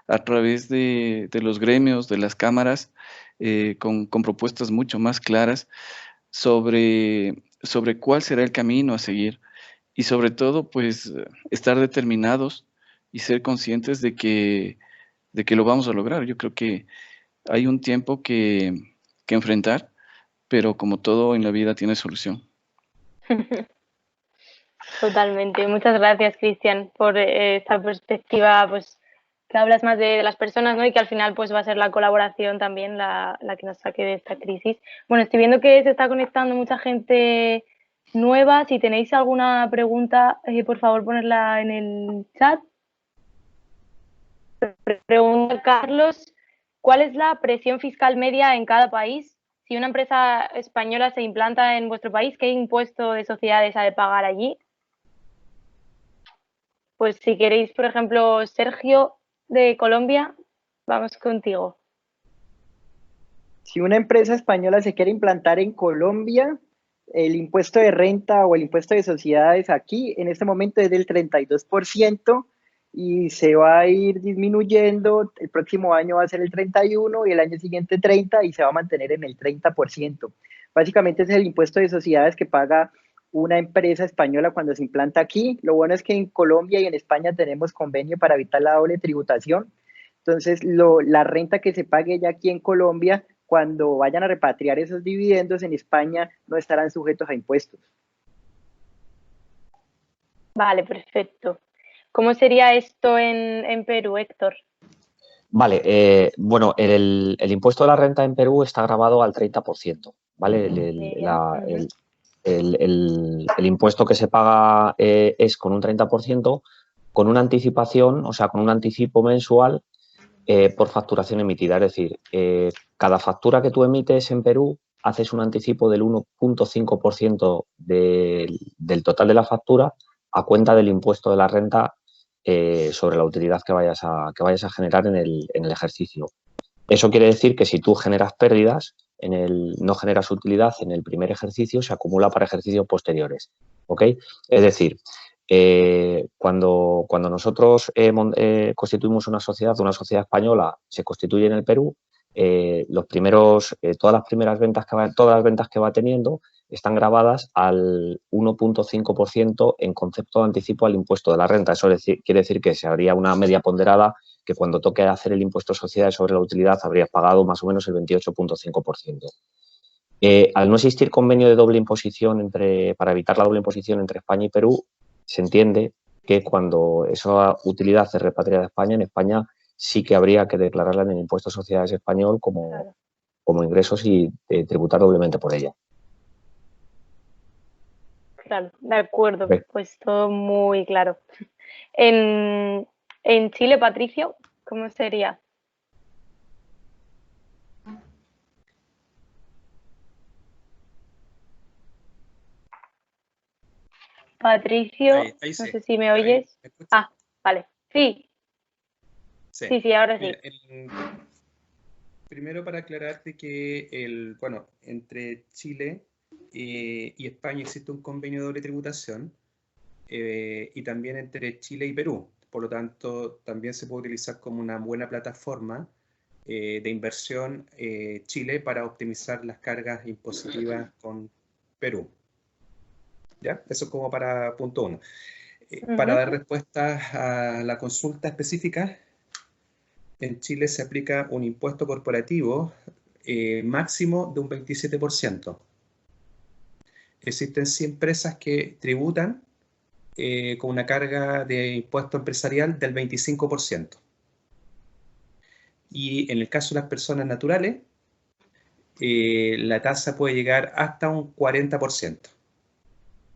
a través de los gremios, de las cámaras, con propuestas mucho más claras sobre cuál será el camino a seguir y sobre todo, pues, estar determinados y ser conscientes de que lo vamos a lograr. Yo creo que hay un tiempo que enfrentar, pero como todo en la vida tiene solución. Totalmente. Muchas gracias, Cristian, por esta perspectiva, pues, que hablas más de las personas, ¿no? Y que al final, pues, va a ser la colaboración también la que nos saque de esta crisis. Bueno, estoy viendo que se está conectando mucha gente nueva. Si tenéis alguna pregunta, por favor, ponerla en el chat. Pregunta Carlos, ¿cuál es la presión fiscal media en cada país? Si una empresa española se implanta en vuestro país, ¿qué impuesto de sociedades ha de pagar allí? Pues si queréis, por ejemplo, Sergio de Colombia, vamos contigo. Si una empresa española se quiere implantar en Colombia, el impuesto de renta o el impuesto de sociedades aquí en este momento es del 32% y se va a ir disminuyendo. El próximo año va a ser el 31% y el año siguiente 30% y se va a mantener en el 30%. Básicamente es el impuesto de sociedades que paga una empresa española cuando se implanta aquí. Lo bueno es que en Colombia y en España tenemos convenio para evitar la doble tributación. Entonces, la renta que se pague ya aquí en Colombia, cuando vayan a repatriar esos dividendos en España, no estarán sujetos a impuestos. Vale, perfecto. ¿Cómo sería esto en Perú, Héctor? Vale, bueno, el impuesto de la renta en Perú está grabado al 30%, ¿vale? El impuesto que se paga es con un 30%, con una anticipación, o sea, con un anticipo mensual por facturación emitida. Es decir, cada factura que tú emites en Perú haces un anticipo del 1.5% del total de la factura a cuenta del impuesto de la renta sobre la utilidad que vayas a generar en el ejercicio. Eso quiere decir que si tú generas pérdidas, no generas utilidad en el primer ejercicio, se acumula para ejercicios posteriores. ¿Ok? Es decir, cuando nosotros constituimos una sociedad española, se constituye en el Perú, todas las ventas que va teniendo están grabadas al 1.5% en concepto de anticipo al impuesto de la renta. Eso quiere decir que se habría una media ponderada que cuando toque hacer el impuesto de sociedades sobre la utilidad habrías pagado más o menos el 28.5%. Al no existir convenio de doble imposición para evitar la doble imposición entre España y Perú, se entiende que cuando esa utilidad es repatriada a España, en España sí que habría que declararla en el impuesto de sociedades español como ingresos y tributar doblemente por ella. Claro, de acuerdo, pues todo muy claro. En Chile, Patricio, ¿cómo sería? Patricio, ahí no sé si me oyes. Ah, vale. Sí. Sí, ahora sí. Primero para aclararte que bueno, entre Chile y España existe un convenio de doble tributación y también entre Chile y Perú. Por lo tanto, también se puede utilizar como una buena plataforma de inversión Chile para optimizar las cargas impositivas con Perú. ¿Ya? Eso es como para punto 1. Para dar respuesta a la consulta específica, en Chile se aplica un impuesto corporativo máximo de un 27%. Existen 100 empresas que tributan con una carga de impuesto empresarial del 25%. Y en el caso de las personas naturales, la tasa puede llegar hasta un 40%.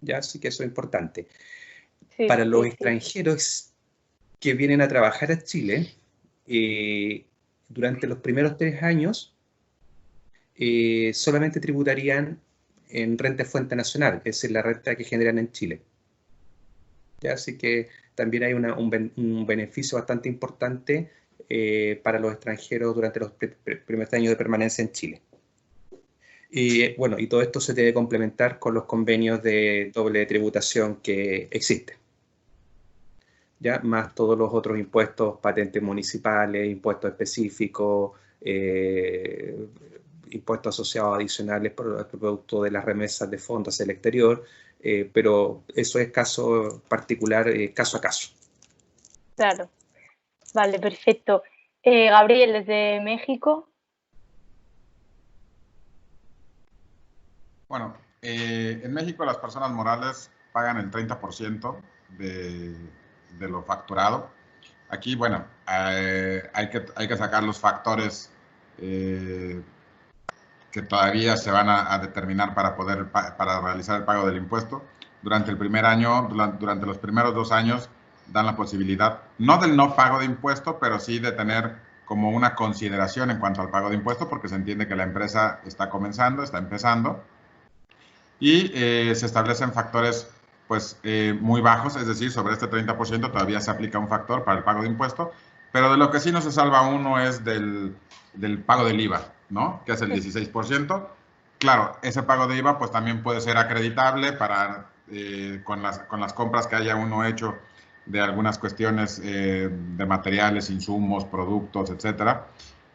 ¿Ya? Así que eso es importante. Sí, para los extranjeros que vienen a trabajar a Chile, durante los primeros 3 años, solamente tributarían en renta de fuente nacional, es decir, la renta que generan en Chile. ¿ya? Así que también hay un beneficio bastante importante para los extranjeros durante los primeros años de permanencia en Chile. Y bueno, y todo esto se debe complementar con los convenios de doble tributación que existen, ¿ya? Más todos los otros impuestos, patentes municipales, impuestos específicos, impuestos asociados adicionales por el producto de las remesas de fondos hacia el exterior, pero eso es caso particular, caso a caso. Claro. Vale, perfecto. Gabriel, desde México. Bueno, en México las personas morales pagan el 30% de lo facturado. Aquí, bueno, hay que sacar los factores que todavía se van a determinar para realizar el pago del impuesto. Durante el primer año, durante los primeros 2 años, dan la posibilidad, no del no pago de impuesto, pero sí de tener como una consideración en cuanto al pago de impuesto, porque se entiende que la empresa está comenzando, está empezando, y se establecen factores pues muy bajos, es decir, sobre este 30% todavía se aplica un factor para el pago de impuesto, pero de lo que sí no se salva uno es del pago del IVA, ¿no? Que es el 16%. Claro, ese pago de IVA pues también puede ser acreditable para, con las compras que haya uno hecho de algunas cuestiones de materiales, insumos, productos, etcétera.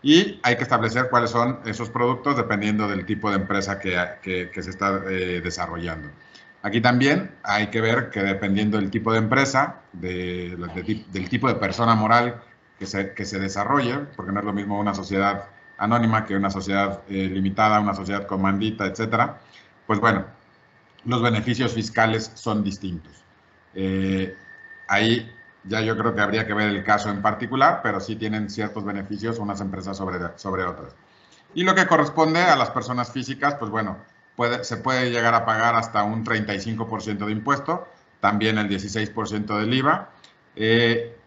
Y hay que establecer cuáles son esos productos dependiendo del tipo de empresa que se está desarrollando. Aquí también hay que ver que dependiendo del tipo de empresa, del tipo de persona moral que se desarrolle, porque no es lo mismo una sociedad anónima que una sociedad limitada, una sociedad comandita, etcétera, pues bueno, los beneficios fiscales son distintos. Ahí ya yo creo que habría que ver el caso en particular, pero sí tienen ciertos beneficios unas empresas sobre otras. Y lo que corresponde a las personas físicas, pues bueno, se puede llegar a pagar hasta un 35% de impuesto, también el 16% del IVA,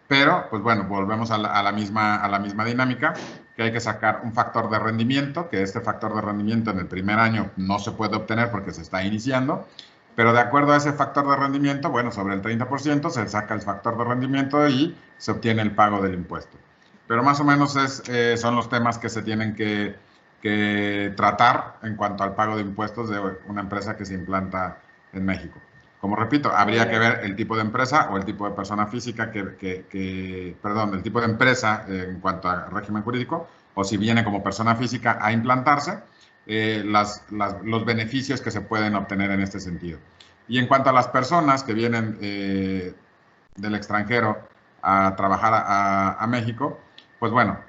pero pues bueno, volvemos a la misma dinámica, que hay que sacar un factor de rendimiento, que este factor de rendimiento en el primer año no se puede obtener porque se está iniciando, pero de acuerdo a ese factor de rendimiento, bueno, sobre el 30% se saca el factor de rendimiento y se obtiene el pago del impuesto. Pero más o menos son los temas que se tienen que tratar en cuanto al pago de impuestos de una empresa que se implanta en México. Como repito, habría que ver el tipo de empresa o el tipo de persona física perdón, el tipo de empresa en cuanto a régimen jurídico, o si viene como persona física a implantarse, los beneficios que se pueden obtener en este sentido. Y en cuanto a las personas que vienen del extranjero a trabajar a México, pues bueno,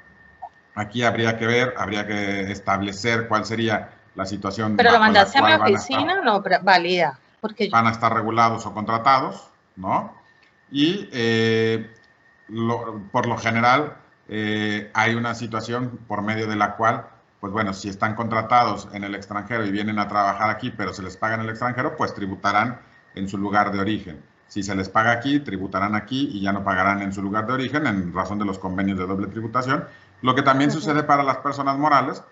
aquí habría que establecer cuál sería la situación. ¿Pero lo mandaste a mi oficina o no? Válida. Porque van a estar regulados o contratados, ¿no? Y por lo general hay una situación por medio de la cual, pues bueno, si están contratados en el extranjero y vienen a trabajar aquí, pero se les paga en el extranjero, pues tributarán en su lugar de origen. Si se les paga aquí, tributarán aquí y ya no pagarán en su lugar de origen en razón de los convenios de doble tributación. Lo que también sucede para las personas morales,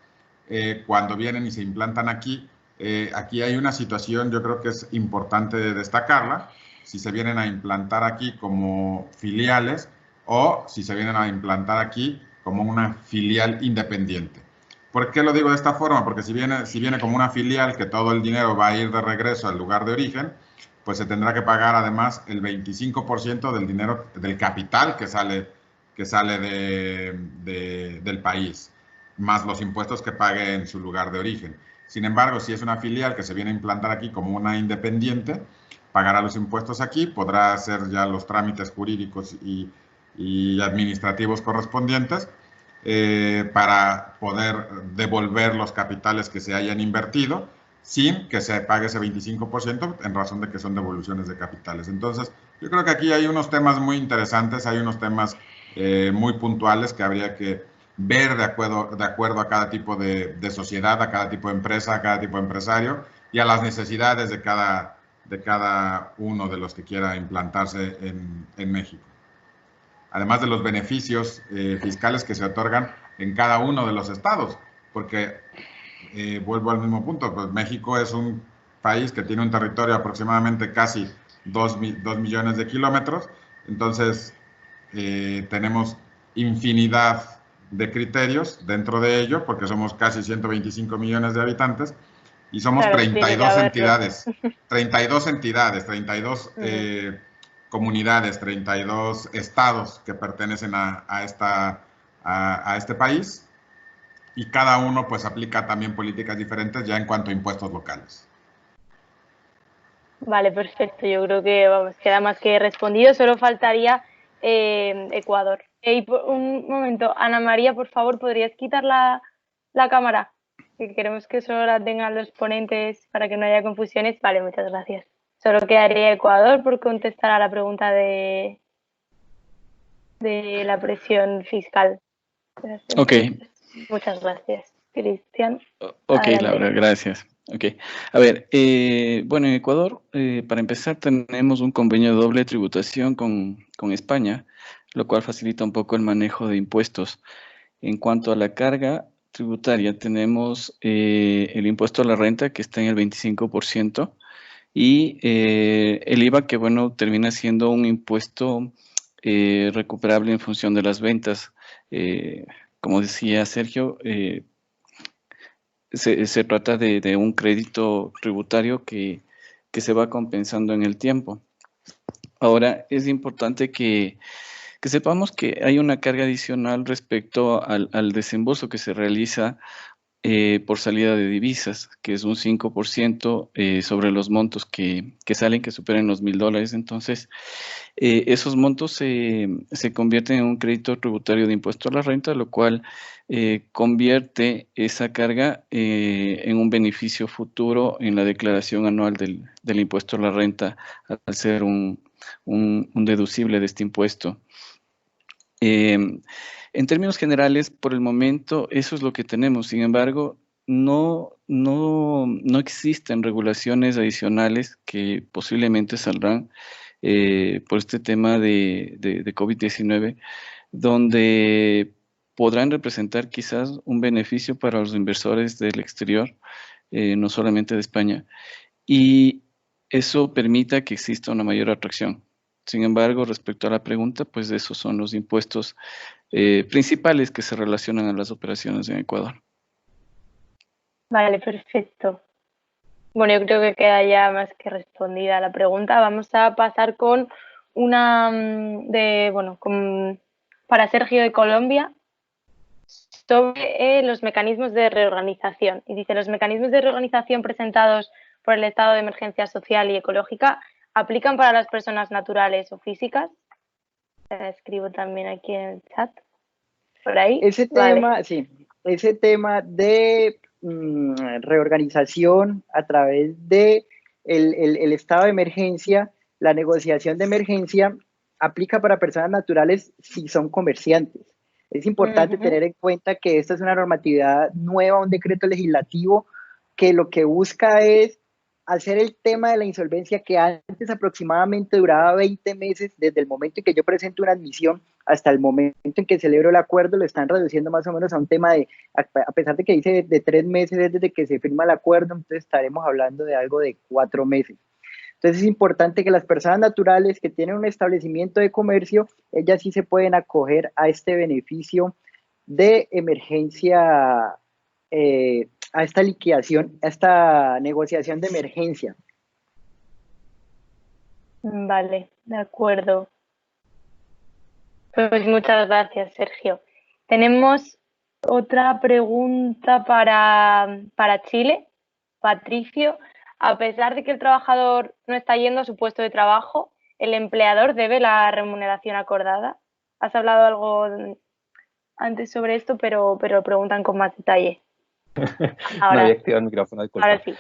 cuando vienen y se implantan aquí, aquí hay una situación, yo creo que es importante destacarla, si se vienen a implantar aquí como filiales o si se vienen a implantar aquí como una filial independiente. ¿Por qué lo digo de esta forma? Porque si viene como una filial que todo el dinero va a ir de regreso al lugar de origen, pues se tendrá que pagar además el 25% del dinero, del capital que sale del país, más los impuestos que pague en su lugar de origen. Sin embargo, si es una filial que se viene a implantar aquí como una independiente, pagará los impuestos aquí, podrá hacer ya los trámites jurídicos y administrativos correspondientes para poder devolver los capitales que se hayan invertido sin que se pague ese 25% en razón de que son devoluciones de capitales. Entonces, yo creo que aquí hay unos temas muy interesantes, hay unos temas muy puntuales que habría que ver de acuerdo a cada tipo de sociedad, a cada tipo de empresa, a cada tipo de empresario y a las necesidades de cada uno de los que quiera implantarse en México. Además de los beneficios fiscales que se otorgan en cada uno de los estados, porque vuelvo al mismo punto, pues México es un país que tiene un territorio aproximadamente casi 2 millones de kilómetros. Entonces, tenemos infinidad de criterios dentro de ello, porque somos casi 125 millones de habitantes, y somos Claro, 32 entidades, 32 comunidades, 32 estados que pertenecen a este país, y cada uno pues aplica también políticas diferentes ya en cuanto a impuestos locales. Vale, perfecto. Yo creo que vamos, queda más que respondido. Solo faltaría Ecuador. Y por un momento, Ana María, por favor, ¿podrías quitar la cámara? Que queremos que solo la tengan los ponentes para que no haya confusiones. Vale, muchas gracias. Solo quedaría Ecuador por contestar a la pregunta de la presión fiscal. Ok. Muchas gracias, Cristian. Ok, Adelante. Laura, gracias. Ok. A ver, bueno, en Ecuador, para empezar, tenemos un convenio de doble tributación con España, lo cual facilita un poco el manejo de impuestos. En cuanto a la carga tributaria, tenemos el impuesto a la renta, que está en el 25%, y el IVA, que bueno, termina siendo un impuesto recuperable en función de las ventas. Como decía Sergio, se trata de un crédito tributario que se va compensando en el tiempo. Ahora, es importante que sepamos que hay una carga adicional respecto al desembolso que se realiza por salida de divisas, que es un 5% sobre los montos que salen, que superen los $1,000. Entonces, esos montos se convierten en un crédito tributario de impuesto a la renta, lo cual convierte esa carga en un beneficio futuro en la declaración anual del impuesto a la renta, al ser un deducible de este impuesto. En términos generales, por el momento, eso es lo que tenemos. Sin embargo, no existen regulaciones adicionales que posiblemente saldrán por este tema de COVID-19, donde podrán representar quizás un beneficio para los inversores del exterior, no solamente de España, y eso permita que exista una mayor atracción. Sin embargo, respecto a la pregunta, pues esos son los impuestos principales que se relacionan a las operaciones en Ecuador. Vale, perfecto. Bueno, yo creo que queda ya más que respondida la pregunta. Vamos a pasar con una para Sergio de Colombia sobre los mecanismos de reorganización. Y dice, los mecanismos de reorganización presentados por el estado de emergencia social y ecológica ¿aplican para las personas naturales o físicas? Escribo también aquí en el chat. Por ahí. Ese tema, sí, ese tema de reorganización a través de el estado de emergencia, la negociación de emergencia, aplica para personas naturales si son comerciantes. Es importante tener en cuenta que esta es una normatividad nueva, un decreto legislativo que lo que busca es hacer el tema de la insolvencia, que antes aproximadamente duraba 20 meses, desde el momento en que yo presento una admisión hasta el momento en que celebro el acuerdo, lo están reduciendo más o menos a un tema de, a pesar de que dice de 3 meses desde que se firma el acuerdo, entonces estaremos hablando de algo de 4 meses. Entonces es importante que las personas naturales que tienen un establecimiento de comercio, ellas sí se pueden acoger a este beneficio de emergencia, a esta liquidación, a esta negociación de emergencia. Vale, de acuerdo. Pues muchas gracias, Sergio. Tenemos otra pregunta para Chile. Patricio, a pesar de que el trabajador no está yendo a su puesto de trabajo, ¿el empleador debe la remuneración acordada? Has hablado algo antes sobre esto, pero preguntan con más detalle. Ahora, no había activado el micrófono, disculpa. Ahora sí.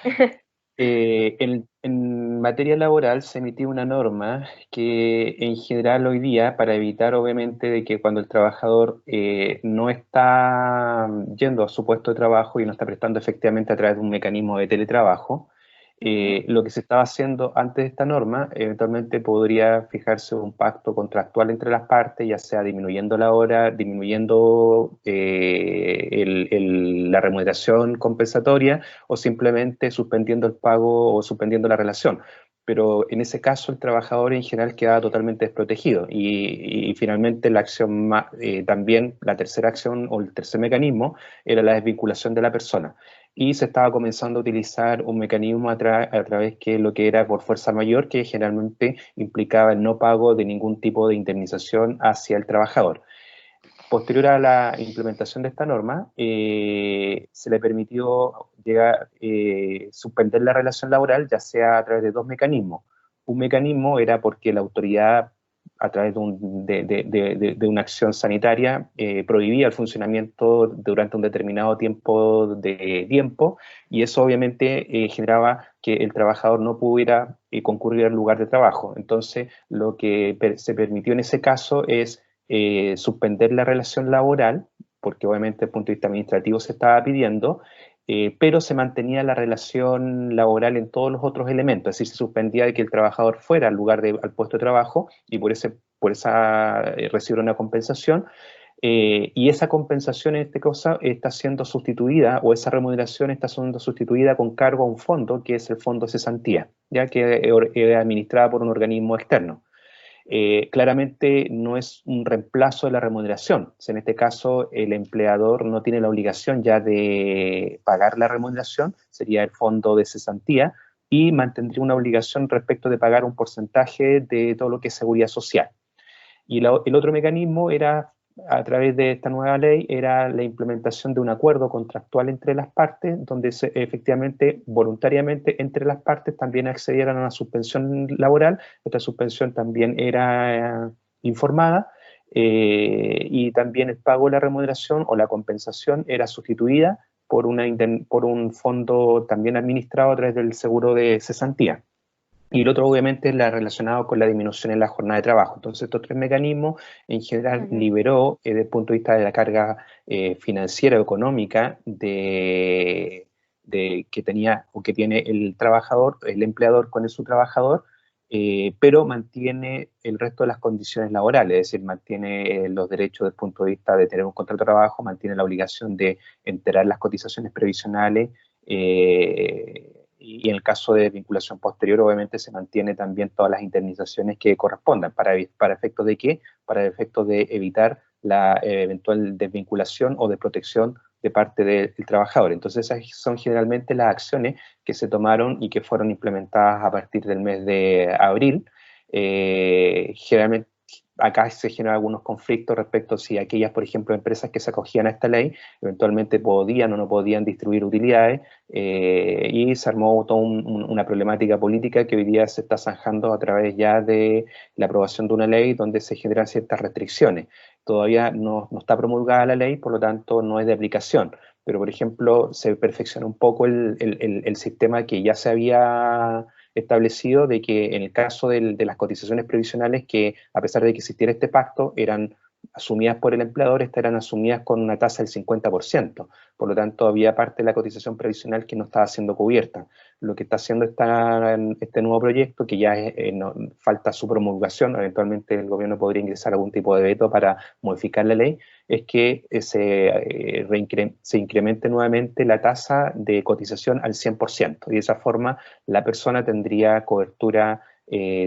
En materia laboral se emitió una norma que en general hoy día, para evitar obviamente de que cuando el trabajador no está yendo a su puesto de trabajo y no está prestando efectivamente a través de un mecanismo de teletrabajo, lo que se estaba haciendo antes de esta norma, eventualmente podría fijarse un pacto contractual entre las partes, ya sea disminuyendo la hora, disminuyendo la remuneración compensatoria o simplemente suspendiendo el pago o suspendiendo la relación. pero en ese caso el trabajador en general quedaba totalmente desprotegido y finalmente la acción también, la tercera acción o el tercer mecanismo era la desvinculación de la persona y se estaba comenzando a utilizar un mecanismo a través que lo que era por fuerza mayor, que generalmente implicaba el no pago de ningún tipo de indemnización hacia el trabajador. Posterior a la implementación de esta norma, se le permitió suspender la relación laboral, ya sea a través de dos mecanismos. Un mecanismo era porque la autoridad, a través de una acción sanitaria, prohibía el funcionamiento durante un determinado tiempo y eso obviamente generaba que el trabajador no pudiera concurrir al lugar de trabajo. Entonces, lo que se permitió en ese caso es suspender la relación laboral, porque obviamente desde el punto de vista administrativo se estaba pidiendo, pero se mantenía la relación laboral en todos los otros elementos, es decir, se suspendía de que el trabajador fuera al puesto de trabajo y por esa recibiera una compensación, y esa compensación en este caso está siendo sustituida, o esa remuneración está siendo sustituida con cargo a un fondo, que es el Fondo de Cesantía, ya que es administrada por un organismo externo. Claramente no es un reemplazo de la remuneración. En este caso, el empleador no tiene la obligación ya de pagar la remuneración, sería el fondo de cesantía, y mantendría una obligación respecto de pagar un porcentaje de todo lo que es seguridad social. Y el otro mecanismo era, a través de esta nueva ley, era la implementación de un acuerdo contractual entre las partes, donde efectivamente, voluntariamente, entre las partes también accedieran a una suspensión laboral. Esta suspensión también era informada, y también el pago de la remuneración o la compensación era sustituida por un fondo también administrado a través del seguro de cesantía. Y el otro, obviamente, es la relacionado con la disminución en la jornada de trabajo. Entonces, estos tres mecanismos, en general, liberó, desde el punto de vista de la carga financiera o económica que tenía o que tiene el trabajador, el empleador con su trabajador, pero mantiene el resto de las condiciones laborales, es decir, mantiene los derechos desde el punto de vista de tener un contrato de trabajo, mantiene la obligación de enterar las cotizaciones previsionales, y en el caso de vinculación posterior, obviamente se mantiene también todas las indemnizaciones que correspondan. ¿Para efectos de qué? Para efectos de evitar la eventual desvinculación o desprotección de parte del trabajador. Entonces, esas son generalmente las acciones que se tomaron y que fueron implementadas a partir del mes de abril. Generalmente, acá se generan algunos conflictos respecto a si aquellas, por ejemplo, empresas que se acogían a esta ley eventualmente podían o no podían distribuir utilidades, y se armó toda una problemática política que hoy día se está zanjando a través ya de la aprobación de una ley donde se generan ciertas restricciones. Todavía no está promulgada la ley, por lo tanto no es de aplicación, pero por ejemplo se perfecciona un poco el sistema que ya se había establecido de que en el caso de las cotizaciones previsionales, que a pesar de que existiera este pacto, eran asumidas por el empleador, estas eran asumidas con una tasa del 50%. Por lo tanto, había parte de la cotización previsional que no estaba siendo cubierta. Lo que está haciendo este nuevo proyecto, que ya falta su promulgación, eventualmente el gobierno podría ingresar algún tipo de veto para modificar la ley, es que se incremente nuevamente la tasa de cotización al 100%. Y de esa forma la persona tendría cobertura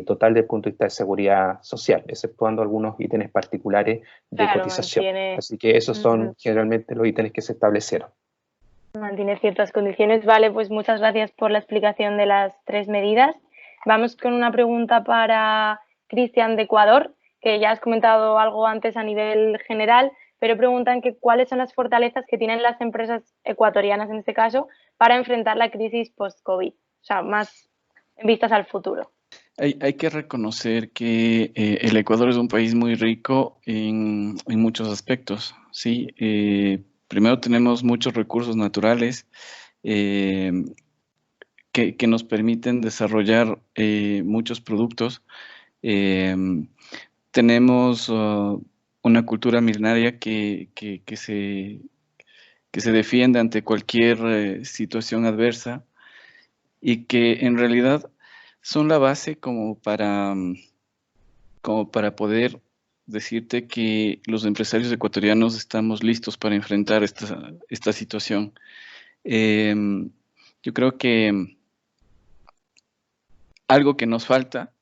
total desde el punto de vista de seguridad social, exceptuando algunos ítems particulares de cotización. Así que esos son generalmente los ítems que se establecieron. Mantiene ciertas condiciones. Vale, pues muchas gracias por la explicación de las tres medidas. Vamos con una pregunta para Cristian de Ecuador, que ya has comentado algo antes a nivel general, pero preguntan que cuáles son las fortalezas que tienen las empresas ecuatorianas, en este caso, para enfrentar la crisis post-COVID, o sea, más en vistas al futuro. Hay que reconocer que el Ecuador es un país muy rico en muchos aspectos, ¿sí? Primero tenemos muchos recursos naturales que nos permiten desarrollar muchos productos. Tenemos una cultura milenaria que se defiende ante cualquier situación adversa y que en realidad son la base como para poder decirte que los empresarios ecuatorianos estamos listos para enfrentar esta situación. Yo creo que algo que nos falta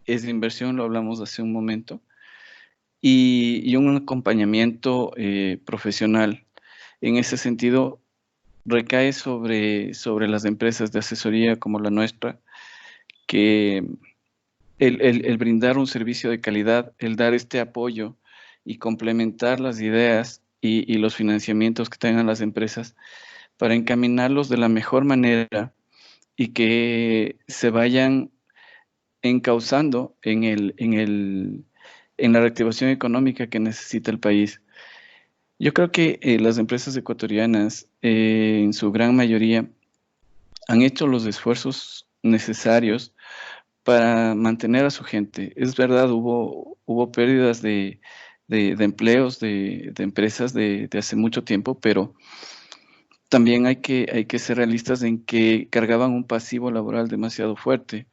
es la inversión, lo hablamos hace un momento, y un acompañamiento profesional. En ese sentido, recae sobre las empresas de asesoría como la nuestra, que el brindar un servicio de calidad, el dar este apoyo y complementar las ideas y los financiamientos que tengan las empresas para encaminarlos de la mejor manera y que se vayan encauzando en la reactivación económica que necesita el país. Yo creo que las empresas ecuatorianas, en su gran mayoría, han hecho los esfuerzos necesarios para mantener a su gente. Es verdad, hubo pérdidas de empleos, de empresas de hace mucho tiempo, pero también hay que ser realistas en que cargaban un pasivo laboral demasiado fuerte,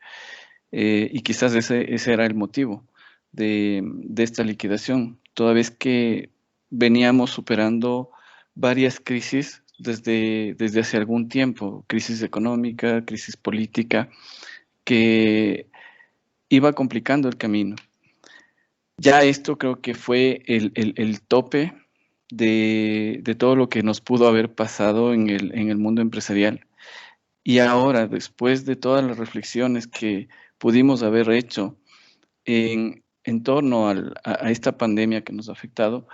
y quizás ese era el motivo de esta liquidación, toda vez que veníamos superando varias crisis desde hace algún tiempo, crisis económica, crisis política, que iba complicando el camino. Ya esto creo que fue el tope de todo lo que nos pudo haber pasado en el mundo empresarial. Y ahora, después de todas las reflexiones que pudimos haber hecho en torno a esta pandemia que nos ha afectado,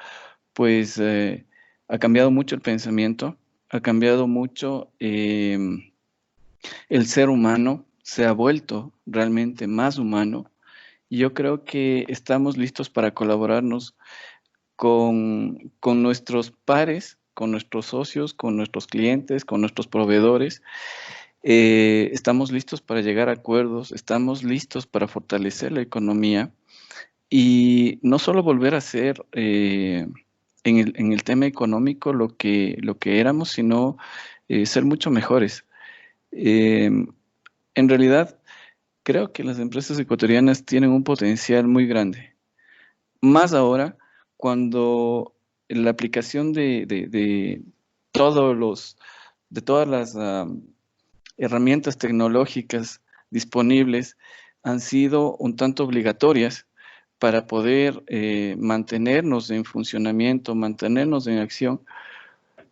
pues ha cambiado mucho el pensamiento, ha cambiado mucho el ser humano, se ha vuelto realmente más humano. Y yo creo que estamos listos para colaborarnos con nuestros pares, con nuestros socios, con nuestros clientes, con nuestros proveedores. Estamos listos para llegar a acuerdos, estamos listos para fortalecer la economía y no solo volver a ser en el tema económico lo que éramos, sino ser mucho mejores. En realidad, creo que las empresas ecuatorianas tienen un potencial muy grande, más ahora cuando la aplicación de todas las herramientas tecnológicas disponibles han sido un tanto obligatorias para poder mantenernos en funcionamiento, mantenernos en acción.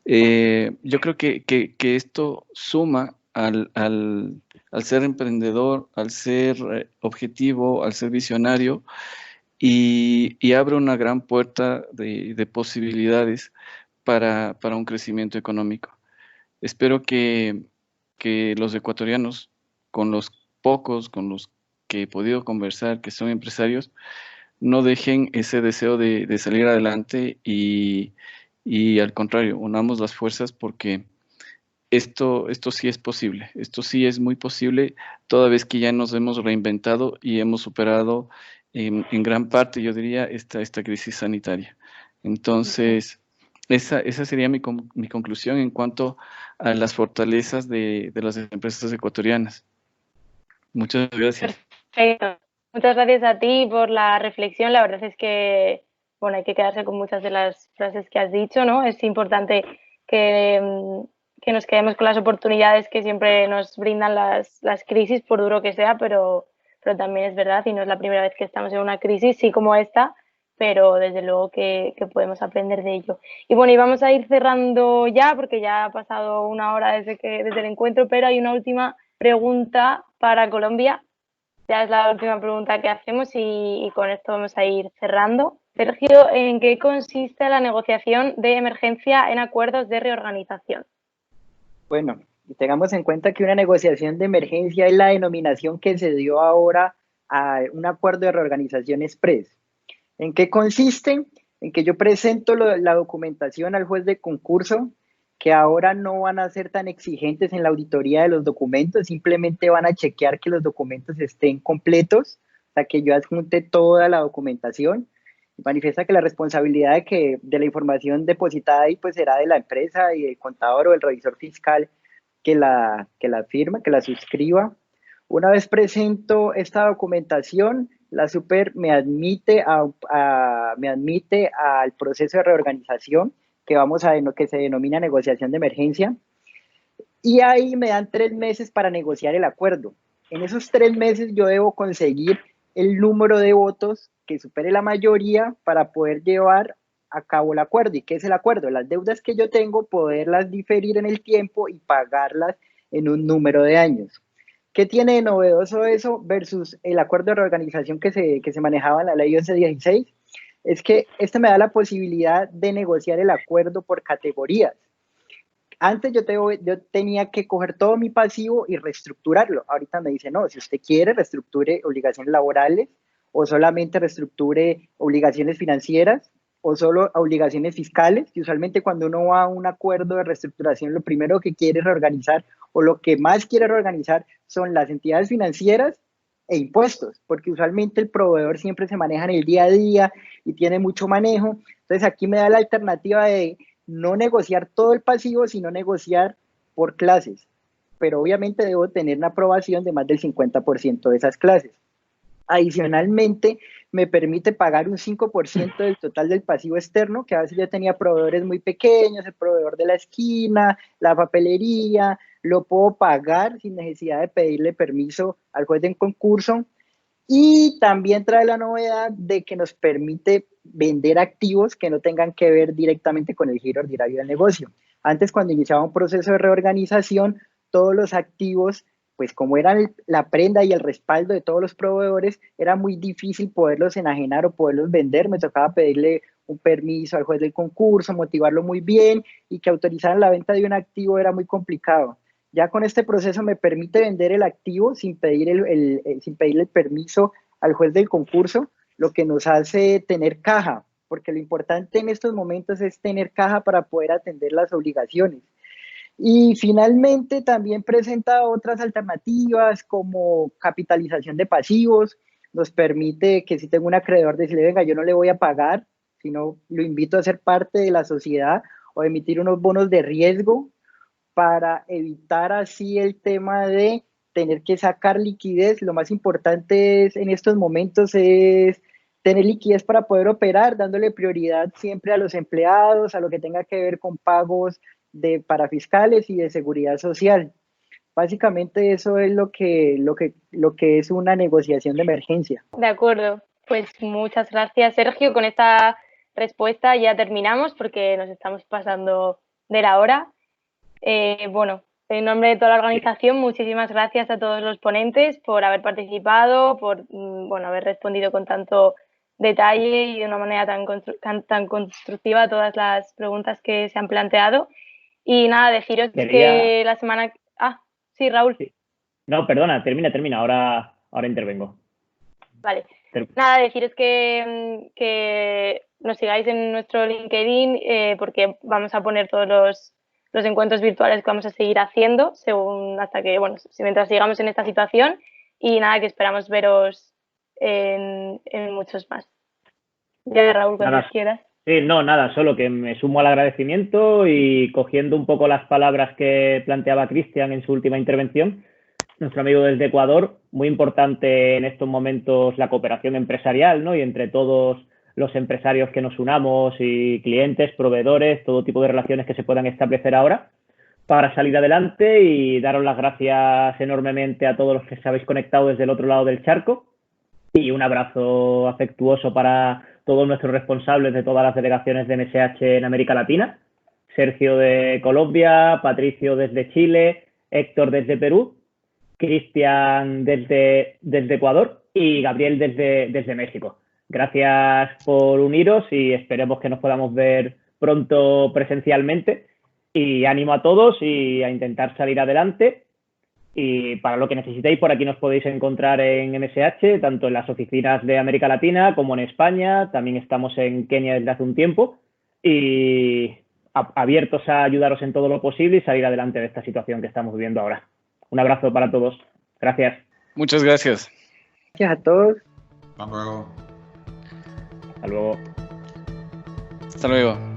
Yo creo que esto suma al ser emprendedor, al ser objetivo, al ser visionario, y abre una gran puerta de posibilidades para un crecimiento económico. Espero que los ecuatorianos, con los pocos con los que he podido conversar, que son empresarios, no dejen ese deseo de salir adelante y al contrario, unamos las fuerzas porque esto sí es posible, esto sí es muy posible, toda vez que ya nos hemos reinventado y hemos superado en gran parte, yo diría, esta crisis sanitaria. Entonces, esa sería mi conclusión en cuanto a las fortalezas de las empresas ecuatorianas. Muchas gracias. Perfecto. Muchas gracias a ti por la reflexión. La verdad es que, bueno, hay que quedarse con muchas de las frases que has dicho, ¿no? Es importante que nos quedemos con las oportunidades que siempre nos brindan las crisis, por duro que sea, pero también es verdad, y no es la primera vez que estamos en una crisis, sí como esta, pero desde luego que podemos aprender de ello. Y bueno, y vamos a ir cerrando ya, porque ya ha pasado una hora desde el encuentro, pero hay una última pregunta para Colombia. Ya es la última pregunta que hacemos y con esto vamos a ir cerrando. Sergio, ¿en qué consiste la negociación de emergencia en acuerdos de reorganización? Bueno, tengamos en cuenta que una negociación de emergencia es la denominación que se dio ahora a un acuerdo de reorganización express. ¿En qué consiste? En que yo presento la documentación al juez de concurso, que ahora no van a ser tan exigentes en la auditoría de los documentos, simplemente van a chequear que los documentos estén completos, o sea, que yo adjunte toda la documentación. Manifiesta que la responsabilidad de la información depositada ahí pues será de la empresa y del contador o del revisor fiscal que la firma, que la suscriba. Una vez presento esta documentación, la super me admite al proceso de reorganización que se denomina negociación de emergencia, y ahí me dan 3 meses para negociar el acuerdo. En esos 3 meses yo debo conseguir el número de votos que supere la mayoría para poder llevar a cabo el acuerdo. ¿Y qué es el acuerdo? Las deudas que yo tengo, poderlas diferir en el tiempo y pagarlas en un número de años. ¿Qué tiene de novedoso eso versus el acuerdo de reorganización que se manejaba en la ley 1116? Es que este me da la posibilidad de negociar el acuerdo por categorías. Antes yo tenía que coger todo mi pasivo y reestructurarlo. Ahorita me dice, no, si usted quiere, reestructure obligaciones laborales o solamente reestructure obligaciones financieras o solo obligaciones fiscales. Y usualmente cuando uno va a un acuerdo de reestructuración, lo primero que quiere reorganizar o lo que más quiere reorganizar son las entidades financieras e impuestos, porque usualmente el proveedor siempre se maneja en el día a día y tiene mucho manejo. Entonces aquí me da la alternativa de no negociar todo el pasivo, sino negociar por clases. Pero obviamente debo tener una aprobación de más del 50% de esas clases. Adicionalmente, me permite pagar un 5% del total del pasivo externo, que a veces yo tenía proveedores muy pequeños, el proveedor de la esquina, la papelería, lo puedo pagar sin necesidad de pedirle permiso al juez de concurso. Y también trae la novedad de que nos permite vender activos que no tengan que ver directamente con el giro ordinario del negocio. Antes, cuando iniciaba un proceso de reorganización, todos los activos, pues como eran la prenda y el respaldo de todos los proveedores, era muy difícil poderlos enajenar o poderlos vender. Me tocaba pedirle un permiso al juez del concurso, motivarlo muy bien, y que autorizaran la venta de un activo era muy complicado. Ya con este proceso me permite vender el activo sin pedirle el permiso al juez del concurso, lo que nos hace tener caja, porque lo importante en estos momentos es tener caja para poder atender las obligaciones. Y finalmente también presenta otras alternativas como capitalización de pasivos. Nos permite que si tengo un acreedor decirle, venga, yo no le voy a pagar, sino lo invito a ser parte de la sociedad, o emitir unos bonos de riesgo para evitar así el tema de tener que sacar liquidez. Lo más importante en estos momentos es tener liquidez para poder operar, dándole prioridad siempre a los empleados, a lo que tenga que ver con pagos para fiscales y de seguridad social. Básicamente eso es lo que es una negociación de emergencia. De acuerdo, pues muchas gracias, Sergio. Con esta respuesta ya terminamos porque nos estamos pasando de la hora. Bueno, en nombre de toda la organización, muchísimas gracias a todos los ponentes por haber participado, por haber respondido con tanto detalle y de una manera tan constructiva a todas las preguntas que se han planteado. Y nada, deciros que la semana... Ah, sí, Raúl. Sí. No, perdona, termina, ahora intervengo. Vale. Nada, deciros que nos sigáis en nuestro LinkedIn porque vamos a poner todos los encuentros virtuales que vamos a seguir haciendo mientras sigamos en esta situación, y nada, que esperamos veros en muchos más. Ya, Raúl, cuando quieras. Sí, no, nada, solo que me sumo al agradecimiento y cogiendo un poco las palabras que planteaba Cristian en su última intervención, nuestro amigo desde Ecuador, muy importante en estos momentos la cooperación empresarial, ¿no? Y entre todos los empresarios que nos unamos y clientes, proveedores, todo tipo de relaciones que se puedan establecer ahora para salir adelante, y daros las gracias enormemente a todos los que os habéis conectado desde el otro lado del charco, y un abrazo afectuoso para todos nuestros responsables de todas las delegaciones de MSH en América Latina, Sergio de Colombia, Patricio desde Chile, Héctor desde Perú, Cristian desde Ecuador y Gabriel desde México. Gracias por uniros y esperemos que nos podamos ver pronto presencialmente, y ánimo a todos y a intentar salir adelante. Y para lo que necesitéis, por aquí nos podéis encontrar en MSH, tanto en las oficinas de América Latina como en España. También estamos en Kenia desde hace un tiempo, y abiertos a ayudaros en todo lo posible y salir adelante de esta situación que estamos viviendo ahora. Un abrazo para todos. Gracias. Muchas gracias. Gracias a todos. Hasta luego. Hasta luego. Hasta luego.